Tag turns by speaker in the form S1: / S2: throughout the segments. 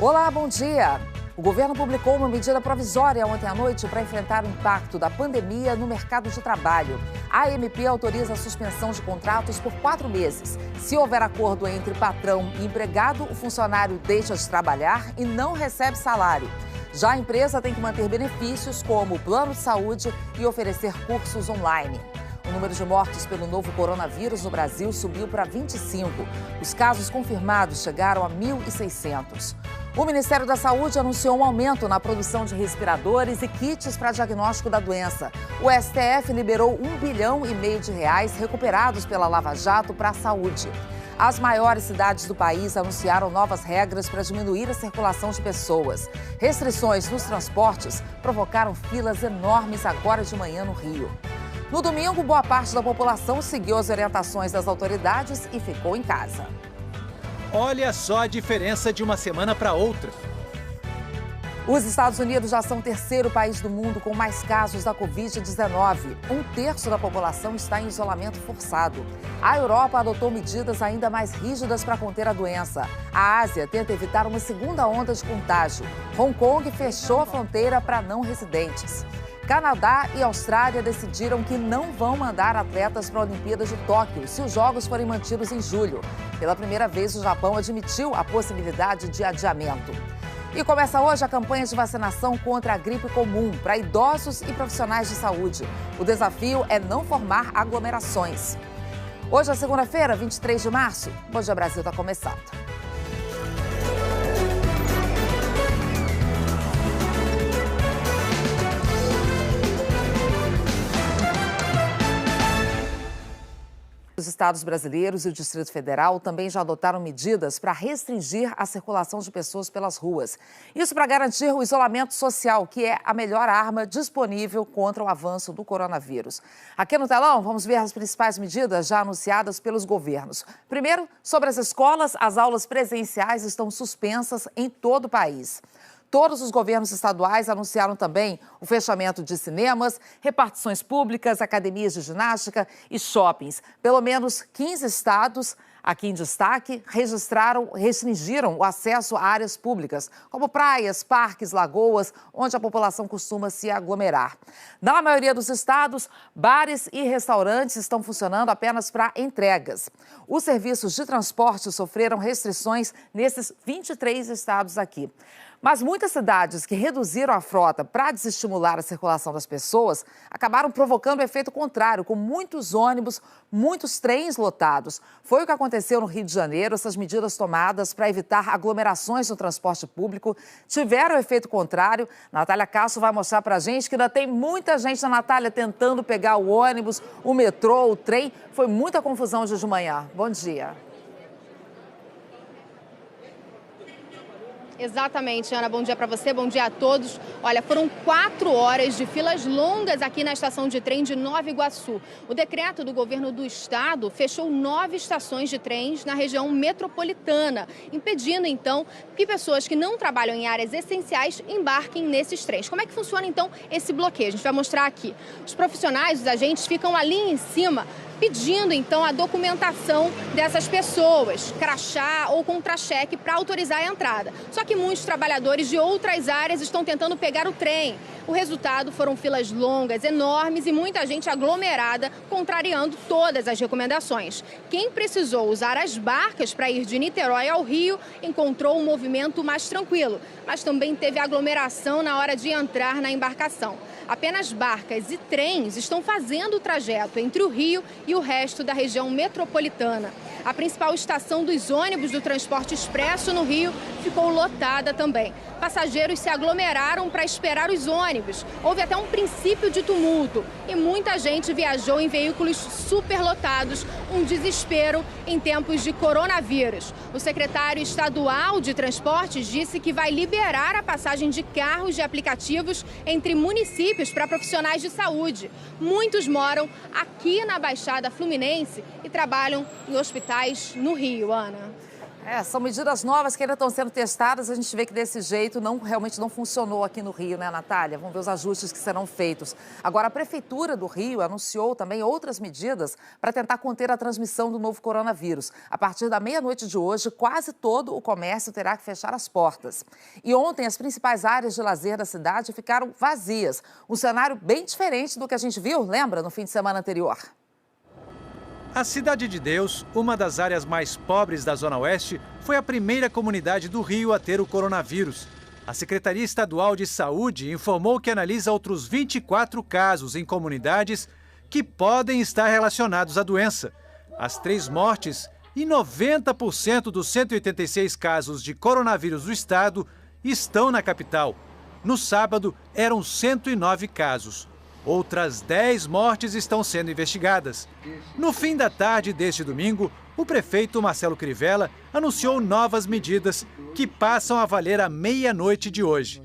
S1: Olá, bom dia. O governo publicou uma medida provisória ontem à noite para enfrentar o impacto da pandemia no mercado de trabalho. A AMP autoriza a suspensão de contratos por 4 meses. Se houver acordo entre patrão e empregado, o funcionário deixa de trabalhar e não recebe salário. Já a empresa tem que manter benefícios como o plano de saúde e oferecer cursos online. O número de mortos pelo novo coronavírus no Brasil subiu para 25. Os casos confirmados chegaram a 1.600. O Ministério da Saúde anunciou um aumento na produção de respiradores e kits para diagnóstico da doença. O STF liberou R$1,5 bilhão recuperados pela Lava Jato para a saúde. As maiores cidades do país anunciaram novas regras para diminuir a circulação de pessoas. Restrições nos transportes provocaram filas enormes agora de manhã no Rio. No domingo, boa parte da população seguiu as orientações das autoridades e ficou em casa.
S2: Olha só a diferença de uma semana para outra.
S1: Os Estados Unidos já são o terceiro país do mundo com mais casos da Covid-19. 1/3 da população está em isolamento forçado. A Europa adotou medidas ainda mais rígidas para conter a doença. A Ásia tenta evitar uma segunda onda de contágio. Hong Kong fechou a fronteira para não residentes. Canadá e Austrália decidiram que não vão mandar atletas para a Olimpíada de Tóquio se os jogos forem mantidos em julho. Pela primeira vez, o Japão admitiu a possibilidade de adiamento. E começa hoje a campanha de vacinação contra a gripe comum para idosos e profissionais de saúde. O desafio é não formar aglomerações. Hoje é segunda-feira, 23 de março. Bom Dia Brasil está começando. Os estados brasileiros e o Distrito Federal também já adotaram medidas para restringir a circulação de pessoas pelas ruas. Isso para garantir o isolamento social, que é a melhor arma disponível contra o avanço do coronavírus. Aqui no telão, vamos ver as principais medidas já anunciadas pelos governos. Primeiro, sobre as escolas, as aulas presenciais estão suspensas em todo o país. Todos os governos estaduais anunciaram também o fechamento de cinemas, repartições públicas, academias de ginástica e shoppings. Pelo menos 15 estados, aqui em destaque, restringiram o acesso a áreas públicas, como praias, parques, lagoas, onde a população costuma se aglomerar. Na maioria dos estados, bares e restaurantes estão funcionando apenas para entregas. Os serviços de transporte sofreram restrições nesses 23 estados aqui. Mas muitas cidades que reduziram a frota para desestimular a circulação das pessoas acabaram provocando o efeito contrário, com muitos ônibus, muitos trens lotados. Foi o que aconteceu no Rio de Janeiro. Essas medidas tomadas para evitar aglomerações no transporte público tiveram o efeito contrário. Natália Castro vai mostrar para a gente que ainda tem muita gente, Natália, tentando pegar o ônibus, o metrô, o trem. Foi muita confusão hoje de manhã. Bom dia.
S3: Exatamente, Ana. Bom dia para você, bom dia a todos. Olha, foram 4 horas de filas longas aqui na estação de trem de Nova Iguaçu. O decreto do governo do estado fechou 9 estações de trens na região metropolitana, impedindo, então, que pessoas que não trabalham em áreas essenciais embarquem nesses trens. Como é que funciona, então, esse bloqueio? A gente vai mostrar aqui. Os profissionais, os agentes, ficam ali em cima, pedindo, então, a documentação dessas pessoas, crachá ou contra-cheque, para autorizar a entrada. Só que muitos trabalhadores de outras áreas estão tentando pegar o trem. O resultado foram filas longas, enormes e muita gente aglomerada, contrariando todas as recomendações. Quem precisou usar as barcas para ir de Niterói ao Rio encontrou um movimento mais tranquilo, mas também teve aglomeração na hora de entrar na embarcação. Apenas barcas e trens estão fazendo o trajeto entre o Rio e o resto da região metropolitana. A principal estação dos ônibus do transporte expresso no Rio ficou lotada também. Passageiros se aglomeraram para esperar os ônibus. Houve até um princípio de tumulto e muita gente viajou em veículos superlotados, um desespero em tempos de coronavírus. O secretário estadual de Transportes disse que vai liberar a passagem de carros de aplicativos entre municípios para profissionais de saúde. Muitos moram aqui na Baixada Fluminense e trabalham em hospitais no Rio, Ana.
S1: São medidas novas que ainda estão sendo testadas. A gente vê que desse jeito realmente não funcionou aqui no Rio, né, Natália? Vamos ver os ajustes que serão feitos. Agora, a Prefeitura do Rio anunciou também outras medidas para tentar conter a transmissão do novo coronavírus. A partir da meia-noite de hoje, quase todo o comércio terá que fechar as portas. E ontem, as principais áreas de lazer da cidade ficaram vazias. Um cenário bem diferente do que a gente viu, lembra, no fim de semana anterior.
S2: A Cidade de Deus, uma das áreas mais pobres da Zona Oeste, foi a primeira comunidade do Rio a ter o coronavírus. A Secretaria Estadual de Saúde informou que analisa outros 24 casos em comunidades que podem estar relacionados à doença. As 3 mortes e 90% dos 186 casos de coronavírus do estado estão na capital. No sábado, eram 109 casos. Outras 10 mortes estão sendo investigadas. No fim da tarde deste domingo, o prefeito Marcelo Crivella anunciou novas medidas que passam a valer à meia-noite de hoje.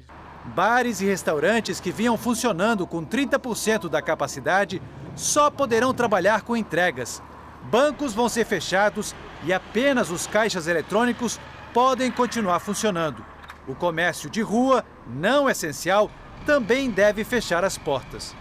S2: Bares e restaurantes que vinham funcionando com 30% da capacidade só poderão trabalhar com entregas. Bancos vão ser fechados e apenas os caixas eletrônicos podem continuar funcionando. O comércio de rua, não essencial, também deve fechar as portas.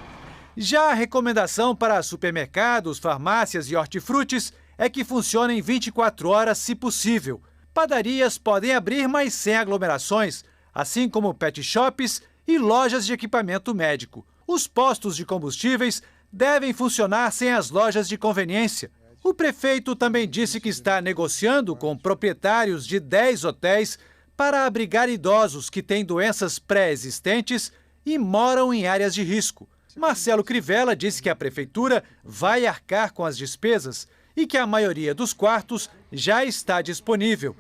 S2: Já a recomendação para supermercados, farmácias e hortifrutis é que funcionem 24 horas se possível. Padarias podem abrir, mas sem aglomerações, assim como pet shops e lojas de equipamento médico. Os postos de combustíveis devem funcionar sem as lojas de conveniência. O prefeito também disse que está negociando com proprietários de 10 hotéis para abrigar idosos que têm doenças pré-existentes e moram em áreas de risco. Marcelo Crivella disse que a prefeitura vai arcar com as despesas e que a maioria dos quartos já está disponível.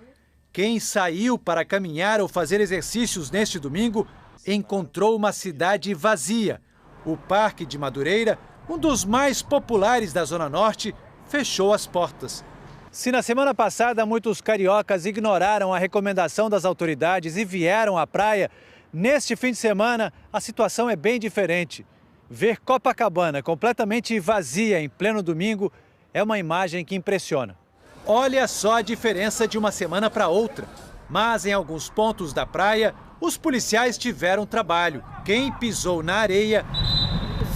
S2: Quem saiu para caminhar ou fazer exercícios neste domingo encontrou uma cidade vazia. O Parque de Madureira, um dos mais populares da Zona Norte, fechou as portas. Se na semana passada muitos cariocas ignoraram a recomendação das autoridades e vieram à praia, neste fim de semana a situação é bem diferente. Ver Copacabana completamente vazia em pleno domingo é uma imagem que impressiona. Olha só a diferença de uma semana para outra. Mas em alguns pontos da praia, os policiais tiveram trabalho. Quem pisou na areia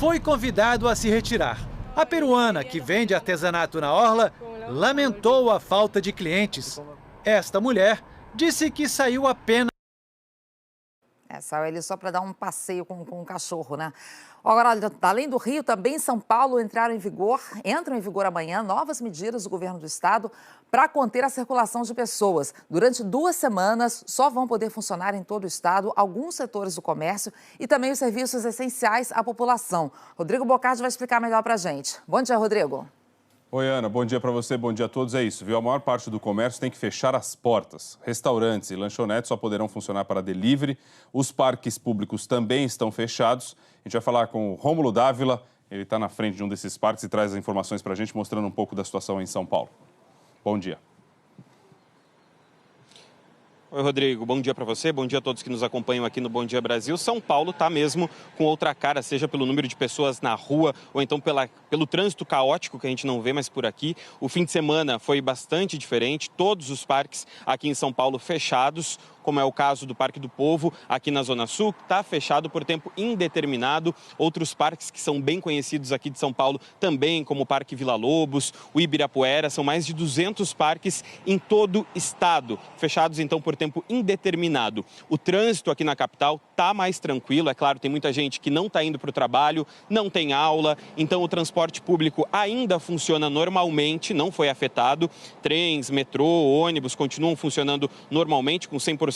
S2: foi convidado a se retirar. A peruana, que vende artesanato na orla, lamentou a falta de clientes. Esta mulher disse que saiu apenas...
S1: Saiu ele só para dar um passeio com um cachorro, né? Agora, além do Rio, também em São Paulo entram em vigor amanhã novas medidas do governo do estado para conter a circulação de pessoas. Durante 2 semanas, só vão poder funcionar em todo o estado alguns setores do comércio e também os serviços essenciais à população. Rodrigo Bocardi vai explicar melhor para a gente. Bom dia, Rodrigo.
S4: Oi, Ana. Bom dia para você, bom dia a todos. É isso, viu? A maior parte do comércio tem que fechar as portas. Restaurantes e lanchonetes só poderão funcionar para delivery. Os parques públicos também estão fechados. A gente vai falar com o Rômulo Dávila. Ele está na frente de um desses parques e traz as informações para a gente, mostrando um pouco da situação em São Paulo. Bom dia.
S5: Oi, Rodrigo. Bom dia para você, bom dia a todos que nos acompanham aqui no Bom Dia Brasil. São Paulo está mesmo com outra cara, seja pelo número de pessoas na rua ou então pelo trânsito caótico que a gente não vê mais por aqui. O fim de semana foi bastante diferente, todos os parques aqui em São Paulo fechados, como é o caso do Parque do Povo, aqui na Zona Sul, está fechado por tempo indeterminado. Outros parques que são bem conhecidos aqui de São Paulo também, como o Parque Vila Lobos, o Ibirapuera, são mais de 200 parques em todo o estado, fechados então por tempo indeterminado. O trânsito aqui na capital está mais tranquilo, é claro, tem muita gente que não está indo para o trabalho, não tem aula, então o transporte público ainda funciona normalmente, não foi afetado. Trens, metrô, ônibus continuam funcionando normalmente, com 100%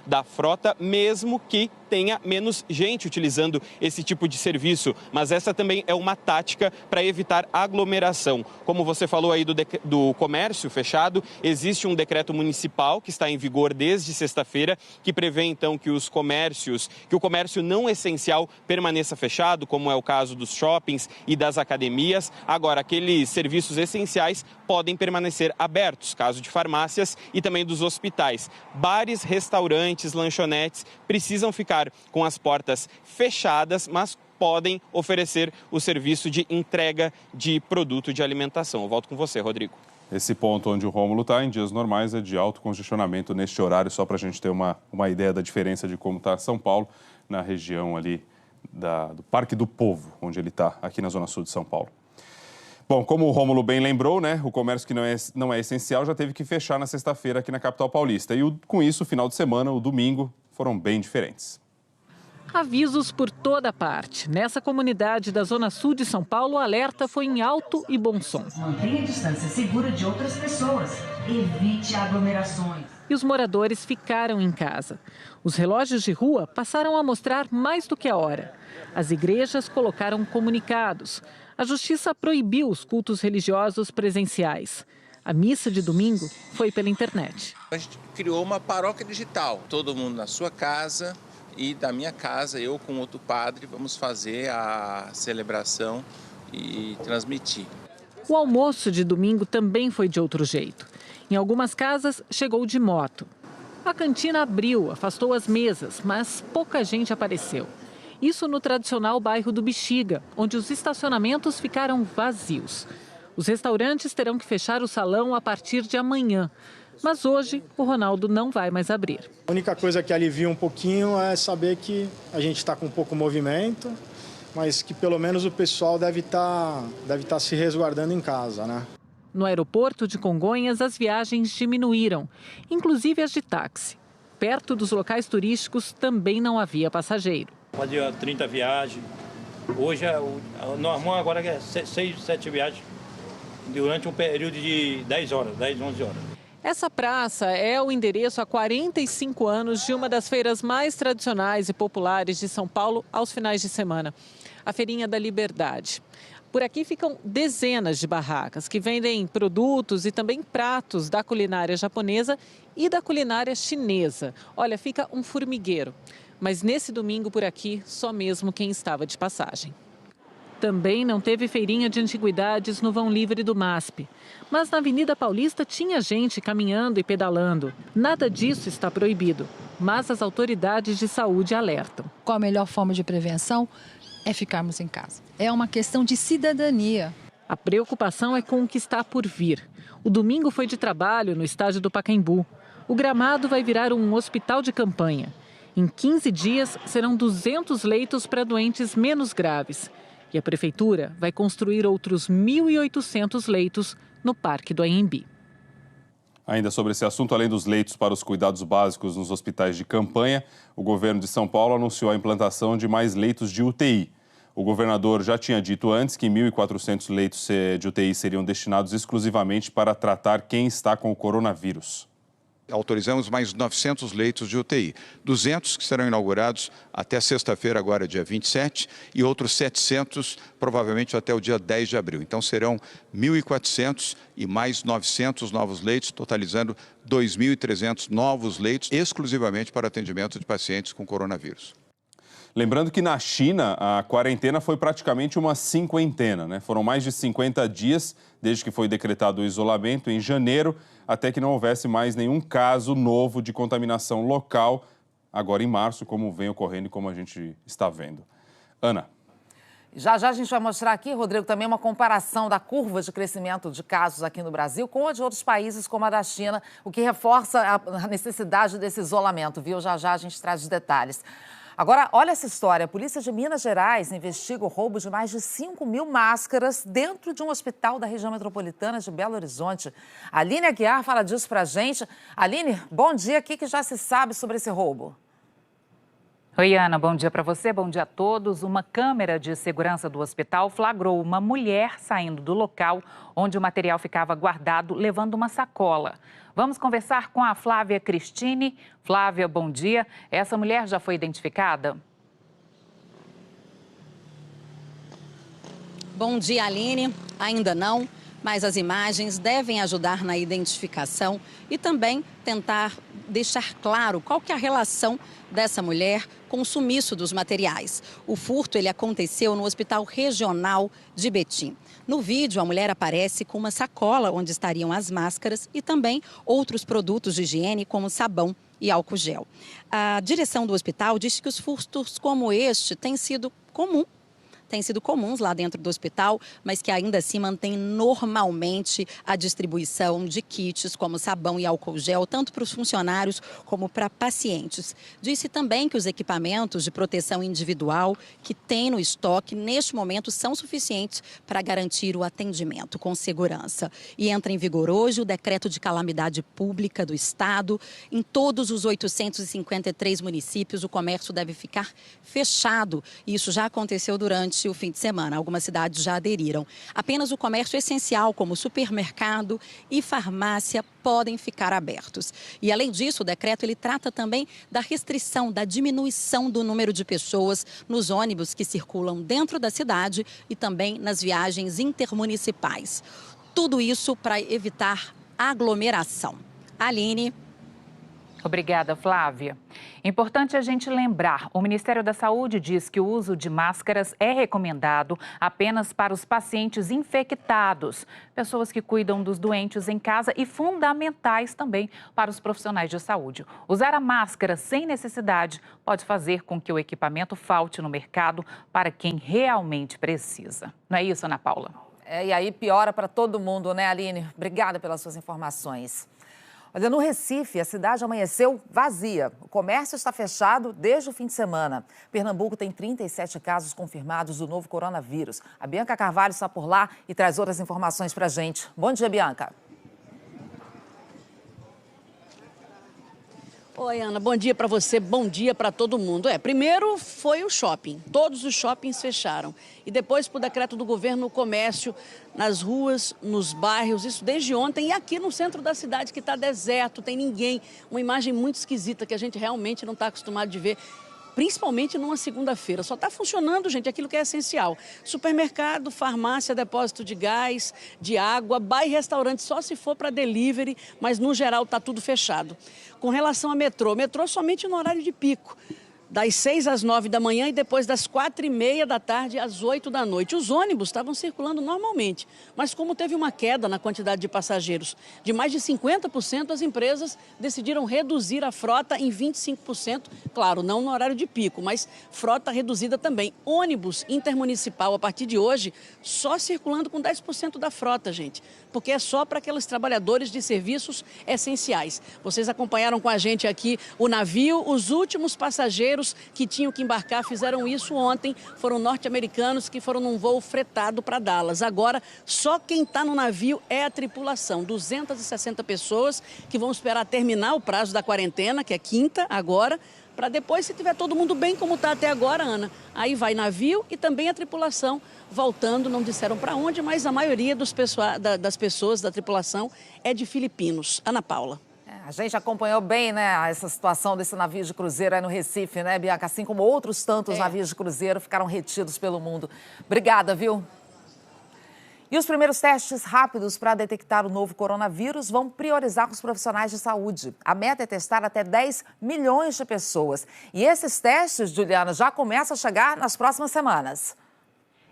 S5: da frota, mesmo que tenha menos gente utilizando esse tipo de serviço. Mas essa também é uma tática para evitar aglomeração. Como você falou aí do comércio fechado, existe um decreto municipal que está em vigor desde sexta-feira, que prevê então que o comércio não essencial permaneça fechado, como é o caso dos shoppings e das academias. Agora, aqueles serviços essenciais podem permanecer abertos, caso de farmácias e também dos hospitais. Bares, restaurantes, lanchonetes precisam ficar com as portas fechadas, mas podem oferecer o serviço de entrega de produto de alimentação. Eu volto com você, Rodrigo.
S4: Esse ponto onde o Rômulo está, em dias normais, é de alto congestionamento neste horário, só para a gente ter uma ideia da diferença de como está São Paulo, na região ali do Parque do Povo, onde ele está, aqui na Zona Sul de São Paulo. Bom, como o Rômulo bem lembrou, né, o comércio que não é essencial já teve que fechar na sexta-feira aqui na capital paulista. E com isso, o final de semana, o domingo, foram bem diferentes.
S6: Avisos por toda parte. Nessa comunidade da Zona Sul de São Paulo, o alerta foi em alto e bom som.
S7: Mantenha a distância segura de outras pessoas. Evite aglomerações.
S6: E os moradores ficaram em casa. Os relógios de rua passaram a mostrar mais do que a hora. As igrejas colocaram comunicados. A justiça proibiu os cultos religiosos presenciais. A missa de domingo foi pela internet.
S8: A gente criou uma paróquia digital. Todo mundo na sua casa e da minha casa, eu com outro padre, vamos fazer a celebração e transmitir.
S6: O almoço de domingo também foi de outro jeito. Em algumas casas, chegou de moto. A cantina abriu, afastou as mesas, mas pouca gente apareceu. Isso no tradicional bairro do Bexiga, onde os estacionamentos ficaram vazios. Os restaurantes terão que fechar o salão a partir de amanhã. Mas hoje, o Ronaldo não vai mais abrir.
S9: A única coisa que alivia um pouquinho é saber que a gente está com pouco movimento, mas que pelo menos o pessoal deve estar se resguardando em casa, né?
S6: No aeroporto de Congonhas, as viagens diminuíram, inclusive as de táxi. Perto dos locais turísticos também não havia passageiro.
S10: Fazia 30 viagens. Hoje, o normal agora é 6, 7 viagens durante um período de 10 horas, 10, 11 horas.
S6: Essa praça é o endereço há 45 anos de uma das feiras mais tradicionais e populares de São Paulo aos finais de semana, a Feirinha da Liberdade. Por aqui ficam dezenas de barracas que vendem produtos e também pratos da culinária japonesa e da culinária chinesa. Olha, fica um formigueiro. Mas nesse domingo por aqui, só mesmo quem estava de passagem. Também não teve feirinha de antiguidades no vão livre do MASP. Mas na Avenida Paulista tinha gente caminhando e pedalando. Nada disso está proibido, mas as autoridades de saúde alertam.
S11: Qual a melhor forma de prevenção? É ficarmos em casa. É uma questão de cidadania.
S6: A preocupação é com o que está por vir. O domingo foi de trabalho no estádio do Pacaembu. O gramado vai virar um hospital de campanha. Em 15 dias, serão 200 leitos para doentes menos graves. E a Prefeitura vai construir outros 1.800 leitos no Parque do Anhembi.
S4: Ainda sobre esse assunto, além dos leitos para os cuidados básicos nos hospitais de campanha, o governo de São Paulo anunciou a implantação de mais leitos de UTI. O governador já tinha dito antes que 1.400 leitos de UTI seriam destinados exclusivamente para tratar quem está com o coronavírus.
S12: Autorizamos mais 900 leitos de UTI, 200 que serão inaugurados até sexta-feira, agora dia 27, e outros 700 provavelmente até o dia 10 de abril. Então serão 1.400 e mais 900 novos leitos, totalizando 2.300 novos leitos exclusivamente para atendimento de pacientes com coronavírus.
S4: Lembrando que na China, a quarentena foi praticamente uma cinquentena, né? Foram mais de 50 dias desde que foi decretado o isolamento em janeiro, até que não houvesse mais nenhum caso novo de contaminação local, agora em março, como vem ocorrendo e como a gente está vendo. Ana.
S1: Já já a gente vai mostrar aqui, Rodrigo, também uma comparação da curva de crescimento de casos aqui no Brasil com a de outros países, como a da China, o que reforça a necessidade desse isolamento, viu? Já já a gente traz os detalhes. Agora, olha essa história. A polícia de Minas Gerais investiga o roubo de mais de 5.000 máscaras dentro de um hospital da região metropolitana de Belo Horizonte. A Aline Aguiar fala disso pra gente. Aline, bom dia. O que já se sabe sobre esse roubo?
S13: Oi, Ana. Bom dia para você, bom dia a todos. Uma câmera de segurança do hospital flagrou uma mulher saindo do local onde o material ficava guardado, levando uma sacola. Vamos conversar com a Flávia Cristine. Flávia, bom dia. Essa mulher já foi identificada?
S14: Bom dia, Aline. Ainda não, mas as imagens devem ajudar na identificação e também tentar deixar claro qual que é a relação dessa mulher com o sumiço dos materiais. O furto ele aconteceu no Hospital Regional de Betim. No vídeo, a mulher aparece com uma sacola onde estariam as máscaras e também outros produtos de higiene, como sabão e álcool gel. A direção do hospital disse que os furtos como este têm sido comum têm sido comuns lá dentro do hospital, mas que ainda assim mantém normalmente a distribuição de kits como sabão e álcool gel, tanto para os funcionários como para pacientes. Disse também que os equipamentos de proteção individual que tem no estoque, neste momento, são suficientes para garantir o atendimento com segurança. E entra em vigor hoje o decreto de calamidade pública do Estado. Em todos os 853 municípios, o comércio deve ficar fechado. Isso já aconteceu durante o fim de semana. Algumas cidades já aderiram. Apenas o comércio essencial, como supermercado e farmácia, podem ficar abertos. E, além disso, o decreto ele trata também da restrição, da diminuição do número de pessoas nos ônibus que circulam dentro da cidade e também nas viagens intermunicipais. Tudo isso para evitar aglomeração. Aline.
S13: Obrigada, Flávia. Importante a gente lembrar, o Ministério da Saúde diz que o uso de máscaras é recomendado apenas para os pacientes infectados, pessoas que cuidam dos doentes em casa e fundamentais também para os profissionais de saúde. Usar a máscara sem necessidade pode fazer com que o equipamento falte no mercado para quem realmente precisa. Não é isso, Ana Paula?
S1: E aí piora para todo mundo, né, Aline? Obrigada pelas suas informações. Olha, no Recife, a cidade amanheceu vazia. O comércio está fechado desde o fim de semana. Pernambuco tem 37 casos confirmados do novo coronavírus. A Bianca Carvalho está por lá e traz outras informações para a gente. Bom dia, Bianca.
S15: Oi, Ana, bom dia para você, bom dia para todo mundo. Primeiro foi o shopping, todos os shoppings fecharam. E depois, por decreto do governo, o comércio nas ruas, nos bairros, isso desde ontem. E aqui no centro da cidade, que está deserto, tem ninguém. Uma imagem muito esquisita que a gente realmente não está acostumado de ver. Principalmente numa segunda-feira. Só está funcionando, gente, aquilo que é essencial. Supermercado, farmácia, depósito de gás, de água, bar e restaurante, só se for para delivery, mas no geral está tudo fechado. Com relação a metrô somente no horário de pico. Das 6 às 9 da manhã e depois das 4h30 da tarde às 8 da noite. Os ônibus estavam circulando normalmente, mas como teve uma queda na quantidade de passageiros de mais de 50%, as empresas decidiram reduzir a frota em 25%, claro, não no horário de pico, mas frota reduzida também. Ônibus intermunicipal, a partir de hoje, só circulando com 10% da frota, gente, porque é só para aqueles trabalhadores de serviços essenciais. Vocês acompanharam com a gente aqui o navio, os últimos passageiros que tinham que embarcar fizeram isso ontem, foram norte-americanos que foram num voo fretado para Dallas. Agora, só quem está no navio é a tripulação, 260 pessoas que vão esperar terminar o prazo da quarentena, que é quinta agora, para depois, se tiver todo mundo bem como está até agora, Ana, aí vai navio e também a tripulação voltando, não disseram para onde, mas a maioria das pessoas da tripulação é de filipinos. Ana Paula.
S1: A gente acompanhou bem, né, essa situação desse navio de cruzeiro aí no Recife, né, Bianca? Assim como outros tantos navios de cruzeiro ficaram retidos pelo mundo. Obrigada, viu? E os primeiros testes rápidos para detectar o novo coronavírus vão priorizar os profissionais de saúde. A meta é testar até 10 milhões de pessoas. E esses testes, Juliana, já começam a chegar nas próximas semanas.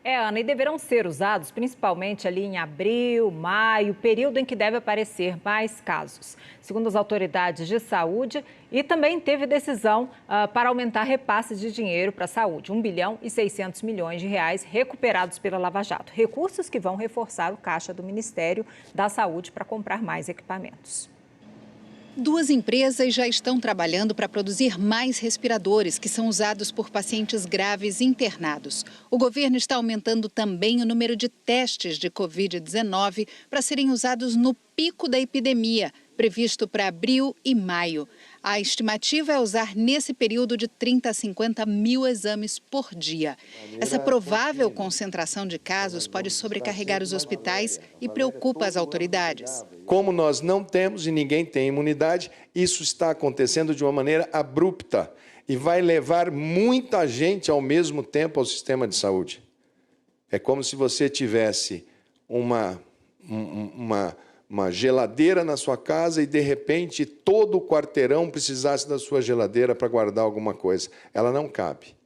S16: Ana, e deverão ser usados principalmente ali em abril, maio, período em que deve aparecer mais casos. Segundo as autoridades de saúde, e também teve decisão para aumentar repasses de dinheiro para a saúde, 1 bilhão e 600 milhões de reais recuperados pela Lava Jato. Recursos que vão reforçar o caixa do Ministério da Saúde para comprar mais equipamentos.
S11: 2 empresas já estão trabalhando para produzir mais respiradores que são usados por pacientes graves internados. O governo está aumentando também o número de testes de Covid-19 para serem usados no pico da epidemia, previsto para abril e maio. A estimativa é usar nesse período de 30 a 50 mil exames por dia. Essa provável concentração de casos pode sobrecarregar os hospitais e preocupa as autoridades.
S17: Como nós não temos e ninguém tem imunidade, isso está acontecendo de uma maneira abrupta e vai levar muita gente ao mesmo tempo ao sistema de saúde. É como se você tivesse uma geladeira na sua casa e, de repente, todo o quarteirão precisasse da sua geladeira para guardar alguma coisa. Ela não cabe.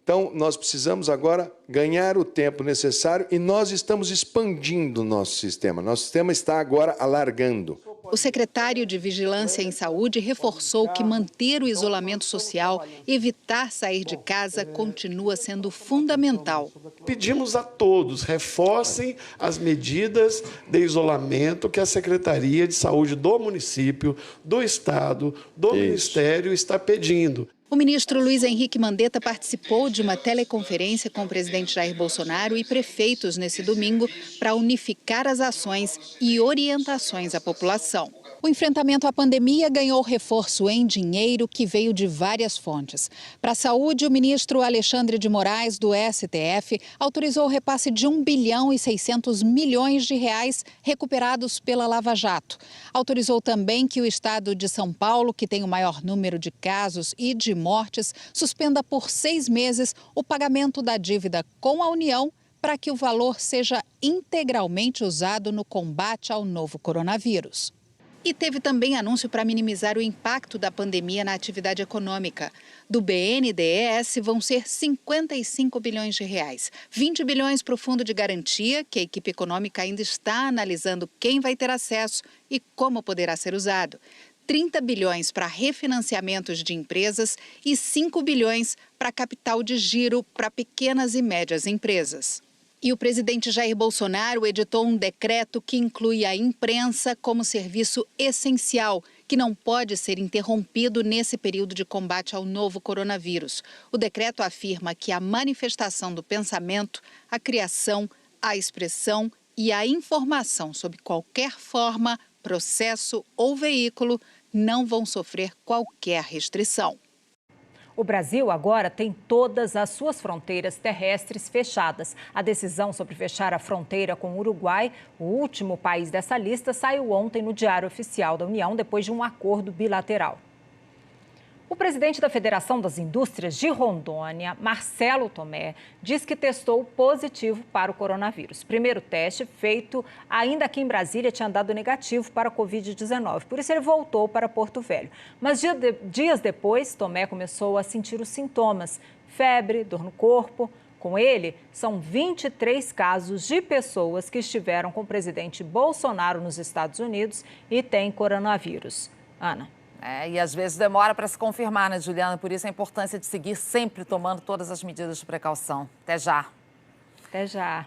S17: Então, nós precisamos agora ganhar o tempo necessário e nós estamos expandindo o nosso sistema. Nosso sistema está agora alargando.
S11: O secretário de Vigilância em Saúde reforçou que manter o isolamento social, evitar sair de casa, continua sendo fundamental.
S18: Pedimos a todos, reforcem as medidas de isolamento que a Secretaria de Saúde do município, do Estado, do Ministério está pedindo.
S11: O ministro Luiz Henrique Mandetta participou de uma teleconferência com o presidente Jair Bolsonaro e prefeitos nesse domingo para unificar as ações e orientações à população. O enfrentamento à pandemia ganhou reforço em dinheiro que veio de várias fontes. Para a saúde, o ministro Alexandre de Moraes, do STF, autorizou o repasse de 1 bilhão e 600 milhões de reais recuperados pela Lava Jato. Autorizou também que o estado de São Paulo, que tem o maior número de casos e de mortes, suspenda por 6 meses o pagamento da dívida com a União para que o valor seja integralmente usado no combate ao novo coronavírus. E teve também anúncio para minimizar o impacto da pandemia na atividade econômica. Do BNDES vão ser 55 bilhões de reais. 20 bilhões para o Fundo de Garantia, que a equipe econômica ainda está analisando quem vai ter acesso e como poderá ser usado. 30 bilhões para refinanciamentos de empresas e 5 bilhões para capital de giro para pequenas e médias empresas. E o presidente Jair Bolsonaro editou um decreto que inclui a imprensa como serviço essencial, que não pode ser interrompido nesse período de combate ao novo coronavírus. O decreto afirma que a manifestação do pensamento, a criação, a expressão e a informação sob qualquer forma, processo ou veículo não vão sofrer qualquer restrição.
S16: O Brasil agora tem todas as suas fronteiras terrestres fechadas. A decisão sobre fechar a fronteira com o Uruguai, o último país dessa lista, saiu ontem no Diário Oficial da União, depois de um acordo bilateral. O presidente da Federação das Indústrias de Rondônia, Marcelo Tomé, diz que testou positivo para o coronavírus. Primeiro teste feito ainda aqui em Brasília tinha dado negativo para a Covid-19. Por isso ele voltou para Porto Velho. Mas dias depois, Tomé começou a sentir os sintomas: febre, dor no corpo. Com ele, são 23 casos de pessoas que estiveram com o presidente Bolsonaro nos Estados Unidos e têm coronavírus. Ana.
S1: E às vezes demora para se confirmar, né, Juliana? Por isso a importância de seguir sempre tomando todas as medidas de precaução. Até já.
S16: Até já.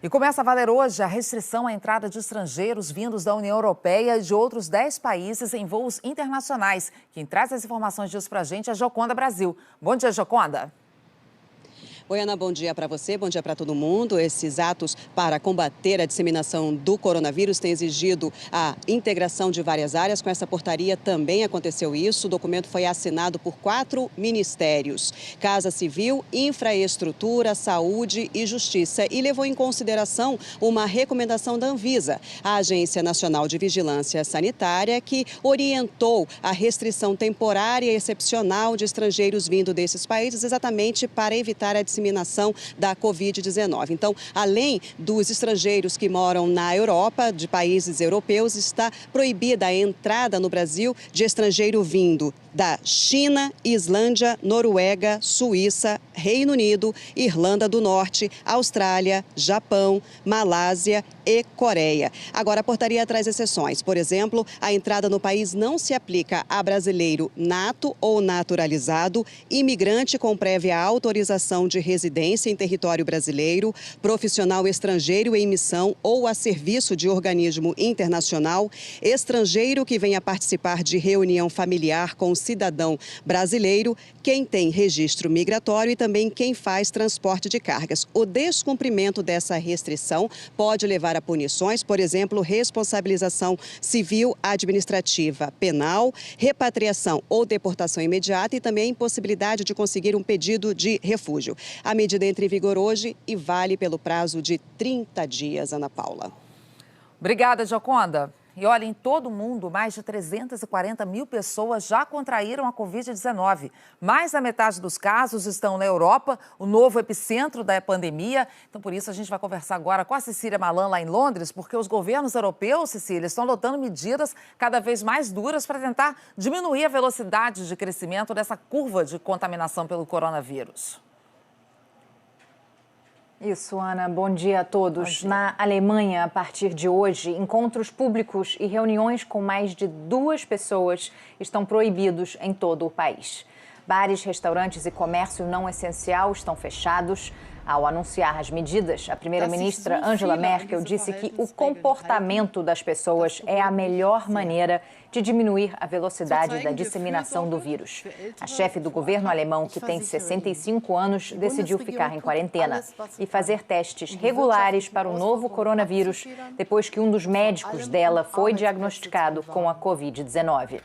S1: E começa a valer hoje a restrição à entrada de estrangeiros vindos da União Europeia e de outros 10 países em voos internacionais. Quem traz as informações disso para a gente é Joconda Brasil. Bom dia, Joconda.
S19: Oi, Ana, bom dia para você, bom dia para todo mundo. Esses atos para combater a disseminação do coronavírus têm exigido a integração de várias áreas. Com essa portaria também aconteceu isso. O documento foi assinado por 4 ministérios: Casa Civil, Infraestrutura, Saúde e Justiça, e levou em consideração uma recomendação da Anvisa, a Agência Nacional de Vigilância Sanitária, que orientou a restrição temporária e excepcional de estrangeiros vindo desses países, exatamente para evitar a disseminação da Covid-19. Então, além dos estrangeiros que moram na Europa, de países europeus, está proibida a entrada no Brasil de estrangeiro vindo da China, Islândia, Noruega, Suíça, Reino Unido, Irlanda do Norte, Austrália, Japão, Malásia e Coreia. Agora, a portaria traz exceções. Por exemplo, a entrada no país não se aplica a brasileiro nato ou naturalizado, imigrante com prévia autorização de residência em território brasileiro, profissional estrangeiro em missão ou a serviço de organismo internacional, estrangeiro que venha participar de reunião familiar com cidadão brasileiro, quem tem registro migratório e também quem faz transporte de cargas. O descumprimento dessa restrição pode levar a punições, por exemplo, responsabilização civil, administrativa, penal, repatriação ou deportação imediata e também impossibilidade de conseguir um pedido de refúgio. A medida entra em vigor hoje e vale pelo prazo de 30 dias, Ana Paula.
S1: Obrigada, Joconda. E olha, em todo o mundo, mais de 340 mil pessoas já contraíram a Covid-19. Mais da metade dos casos estão na Europa, o novo epicentro da pandemia. Então, por isso, a gente vai conversar agora com a Cecília Malan, lá em Londres, porque os governos europeus, Cecília, estão adotando medidas cada vez mais duras para tentar diminuir a velocidade de crescimento dessa curva de contaminação pelo coronavírus.
S16: Isso, Ana. Bom dia a todos. Na Alemanha, a partir de hoje, encontros públicos e reuniões com mais de 2 pessoas estão proibidos em todo o país. Bares, restaurantes e comércio não essencial estão fechados. Ao anunciar as medidas, a primeira-ministra Angela Merkel disse que o comportamento das pessoas é a melhor maneira de diminuir a velocidade da disseminação do vírus. A chefe do governo alemão, que tem 65 anos, decidiu ficar em quarentena e fazer testes regulares para o novo coronavírus depois que um dos médicos dela foi diagnosticado com a Covid-19.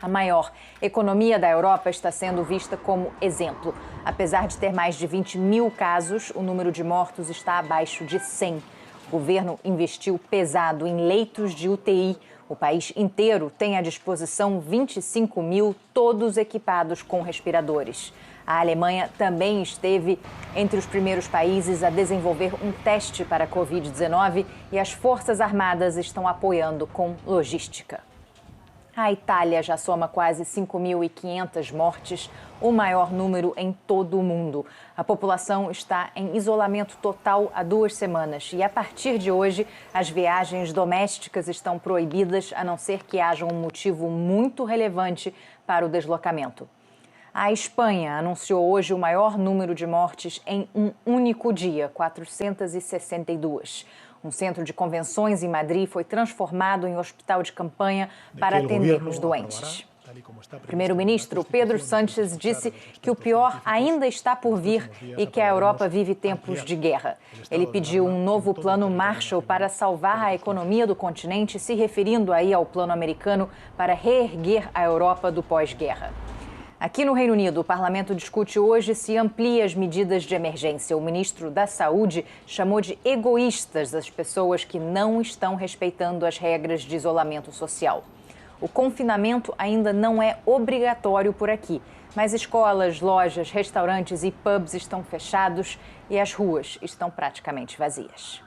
S16: A maior economia da Europa está sendo vista como exemplo. Apesar de ter mais de 20 mil casos, o número de mortos está abaixo de 100. O governo investiu pesado em leitos de UTI. O país inteiro tem à disposição 25 mil, todos equipados com respiradores. A Alemanha também esteve entre os primeiros países a desenvolver um teste para a Covid-19 e as Forças Armadas estão apoiando com logística. A Itália já soma quase 5.500 mortes, o maior número em todo o mundo. A população está em isolamento total há 2 semanas e, a partir de hoje, as viagens domésticas estão proibidas, a não ser que haja um motivo muito relevante para o deslocamento. A Espanha anunciou hoje o maior número de mortes em um único dia, 462. Um centro de convenções em Madrid foi transformado em hospital de campanha para atender os doentes. O primeiro-ministro Pedro Sánchez disse que o pior ainda está por vir e que a Europa vive tempos de guerra. Ele pediu um novo plano Marshall para salvar a economia do continente, se referindo aí ao plano americano para reerguer a Europa do pós-guerra. Aqui no Reino Unido, o parlamento discute hoje se amplia as medidas de emergência. O ministro da Saúde chamou de egoístas as pessoas que não estão respeitando as regras de isolamento social. O confinamento ainda não é obrigatório por aqui, mas escolas, lojas, restaurantes e pubs estão fechados e as ruas estão praticamente vazias.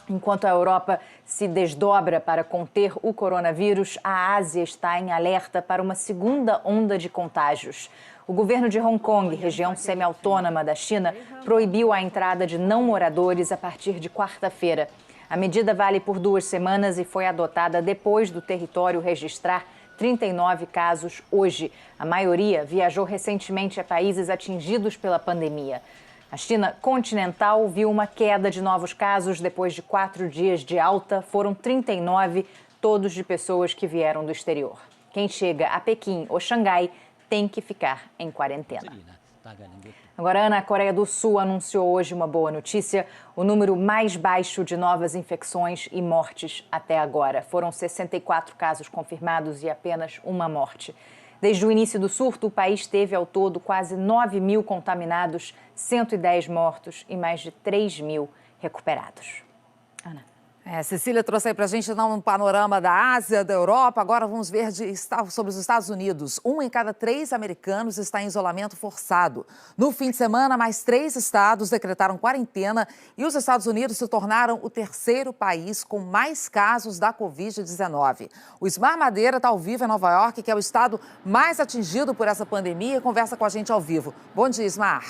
S16: Enquanto a Europa se desdobra para conter o coronavírus, a Ásia está em alerta para uma segunda onda de contágios. O governo de Hong Kong, região semi-autônoma da China, proibiu a entrada de não moradores a partir de quarta-feira. A medida vale por 2 semanas e foi adotada depois do território registrar 39 casos hoje. A maioria viajou recentemente a países atingidos pela pandemia. A China continental viu uma queda de novos casos depois de 4 dias de alta. Foram 39, todos de pessoas que vieram do exterior. Quem chega a Pequim ou Xangai tem que ficar em quarentena. Agora, Ana, a Coreia do Sul anunciou hoje uma boa notícia: o número mais baixo de novas infecções e mortes até agora. Foram 64 casos confirmados e apenas uma morte. Desde o início do surto, o país teve ao todo quase 9 mil contaminados, 110 mortos e mais de 3 mil recuperados. Ana.
S1: Cecília trouxe aí para a gente dar um panorama da Ásia, da Europa. Agora vamos ver sobre os Estados Unidos. 1 em cada 3 americanos está em isolamento forçado. No fim de semana, mais 3 estados decretaram quarentena e os Estados Unidos se tornaram o 3º país com mais casos da Covid-19. O Ismar Madeira está ao vivo em Nova York, que é o estado mais atingido por essa pandemia, e conversa com a gente ao vivo. Bom dia, Ismar.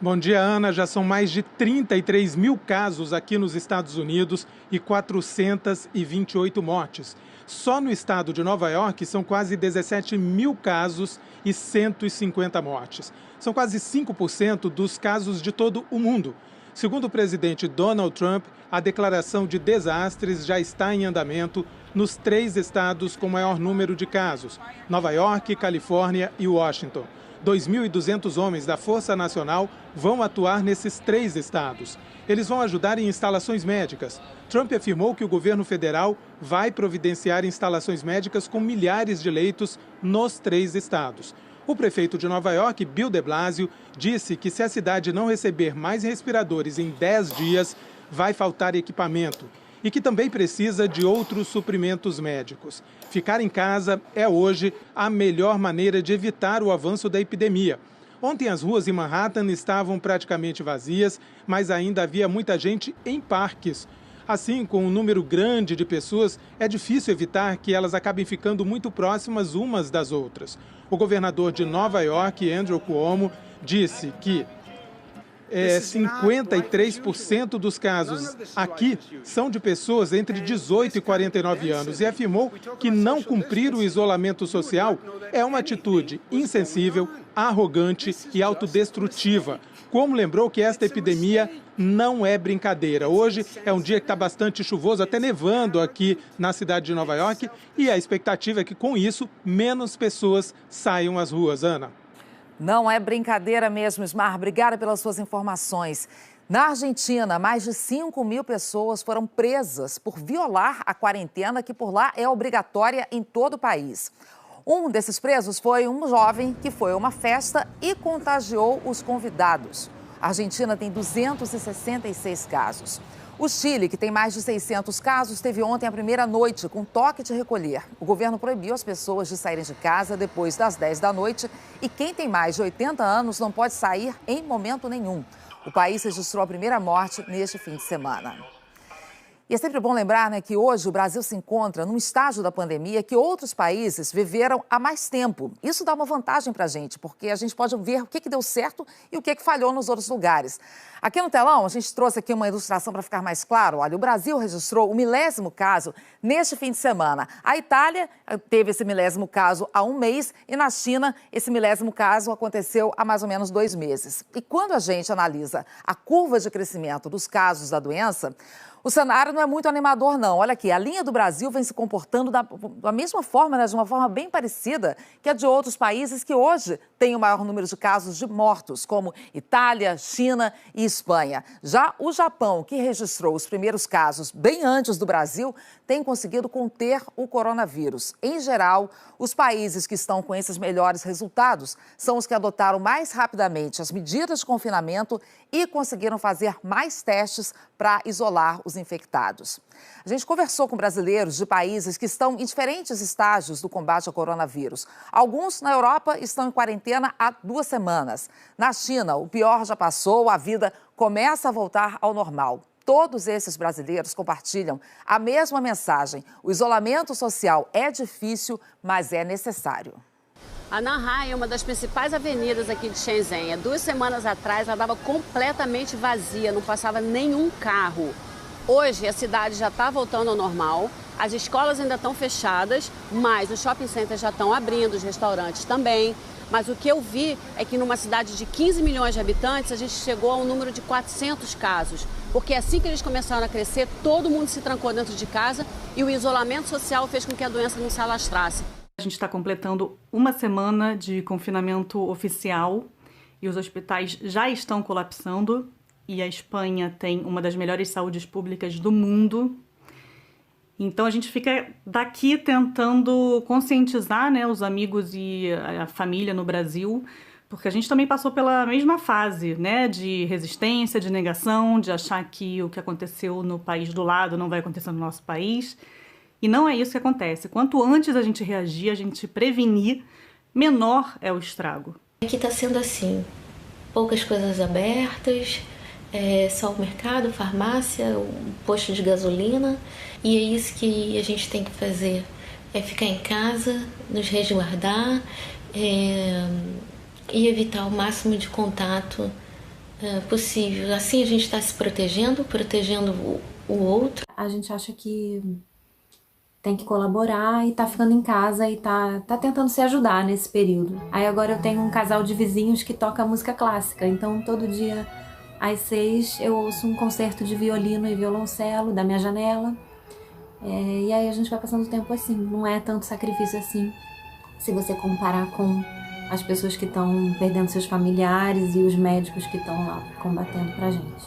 S20: Bom dia, Ana. Já são mais de 33 mil casos aqui nos Estados Unidos e 428 mortes. Só no estado de Nova York são quase 17 mil casos e 150 mortes. São quase 5% dos casos de todo o mundo. Segundo o presidente Donald Trump, a declaração de desastres já está em andamento nos 3 estados com maior número de casos: Nova York, Califórnia e Washington. 2.200 homens da Força Nacional vão atuar nesses 3 estados. Eles vão ajudar em instalações médicas. Trump afirmou que o governo federal vai providenciar instalações médicas com milhares de leitos nos 3 estados. O prefeito de Nova York, Bill de Blasio, disse que se a cidade não receber mais respiradores em 10 dias, vai faltar equipamento e que também precisa de outros suprimentos médicos. Ficar em casa é hoje a melhor maneira de evitar o avanço da epidemia. Ontem as ruas em Manhattan estavam praticamente vazias, mas ainda havia muita gente em parques. Assim, com um número grande de pessoas, é difícil evitar que elas acabem ficando muito próximas umas das outras. O governador de Nova York, Andrew Cuomo, disse que 53% dos casos aqui são de pessoas entre 18 e 49 anos e afirmou que não cumprir o isolamento social é uma atitude insensível, arrogante e autodestrutiva. Como lembrou que esta epidemia não é brincadeira. Hoje é um dia que está bastante chuvoso, até nevando aqui na cidade de Nova York, e a expectativa é que com isso menos pessoas saiam às ruas. Ana.
S1: Não é brincadeira mesmo, Ismar. Obrigada pelas suas informações. Na Argentina, mais de 5.000 pessoas foram presas por violar a quarentena, que por lá é obrigatória em todo o país. Um desses presos foi um jovem que foi a uma festa e contagiou os convidados. A Argentina tem 266 casos. O Chile, que tem mais de 600 casos, teve ontem a primeira noite com toque de recolher. O governo proibiu as pessoas de saírem de casa depois das 10 da noite e quem tem mais de 80 anos não pode sair em momento nenhum. O país registrou a primeira morte neste fim de semana. E é sempre bom lembrar, que hoje o Brasil se encontra num estágio da pandemia que outros países viveram há mais tempo. Isso dá uma vantagem para a gente, porque a gente pode ver o que deu certo e o que falhou nos outros lugares. Aqui no telão, a gente trouxe aqui uma ilustração para ficar mais claro. Olha, o Brasil registrou o 1000º caso neste fim de semana. A Itália teve esse 1000º caso há um mês e na China esse 1000º caso aconteceu há mais ou menos 2 meses. E quando a gente analisa a curva de crescimento dos casos da doença, o cenário não é muito animador, não. Olha aqui, a linha do Brasil vem se comportando da mesma forma, de uma forma bem parecida que a de outros países que hoje têm o maior número de casos de mortos, como Itália, China e Espanha. Já o Japão, que registrou os primeiros casos bem antes do Brasil, tem conseguido conter o coronavírus. Em geral, os países que estão com esses melhores resultados são os que adotaram mais rapidamente as medidas de confinamento e conseguiram fazer mais testes para isolar os infectados. A gente conversou com brasileiros de países que estão em diferentes estágios do combate ao coronavírus. Alguns na Europa estão em quarentena há 2 semanas. Na China, o pior já passou, a vida começa a voltar ao normal. Todos esses brasileiros compartilham a mesma mensagem. O isolamento social é difícil, mas é necessário.
S21: A Nanhai é uma das principais avenidas aqui de Shenzhen. Há 2 semanas atrás, ela estava completamente vazia, não passava nenhum carro. Hoje, a cidade já está voltando ao normal, as escolas ainda estão fechadas, mas os shopping centers já estão abrindo, os restaurantes também. Mas o que eu vi é que numa cidade de 15 milhões de habitantes, a gente chegou a um número de 400 casos. Porque assim que eles começaram a crescer, todo mundo se trancou dentro de casa e o isolamento social fez com que a doença não se alastrasse.
S22: A gente está completando 1 semana de confinamento oficial e os hospitais já estão colapsando. E a Espanha tem uma das melhores saúdes públicas do mundo. Então a gente fica daqui tentando conscientizar, os amigos e a família no Brasil, porque a gente também passou pela mesma fase, de resistência, de negação, de achar que o que aconteceu no país do lado não vai acontecer no nosso país. E não é isso que acontece. Quanto antes a gente reagir, a gente prevenir, menor é o estrago.
S23: Aqui está sendo assim, poucas coisas abertas, só o mercado, farmácia, um posto de gasolina. E é isso que a gente tem que fazer, é ficar em casa, nos resguardar e evitar o máximo de contato possível. Assim a gente está se protegendo o outro.
S24: A gente acha que tem que colaborar e tá ficando em casa e tá tentando se ajudar nesse período. Aí agora eu tenho um casal de vizinhos que toca música clássica, então todo dia às 6 eu ouço um concerto de violino e violoncelo da minha janela. E aí a gente vai passando o tempo assim, não é tanto sacrifício assim, se você comparar com as pessoas que estão perdendo seus familiares e os médicos que estão lá combatendo pra gente.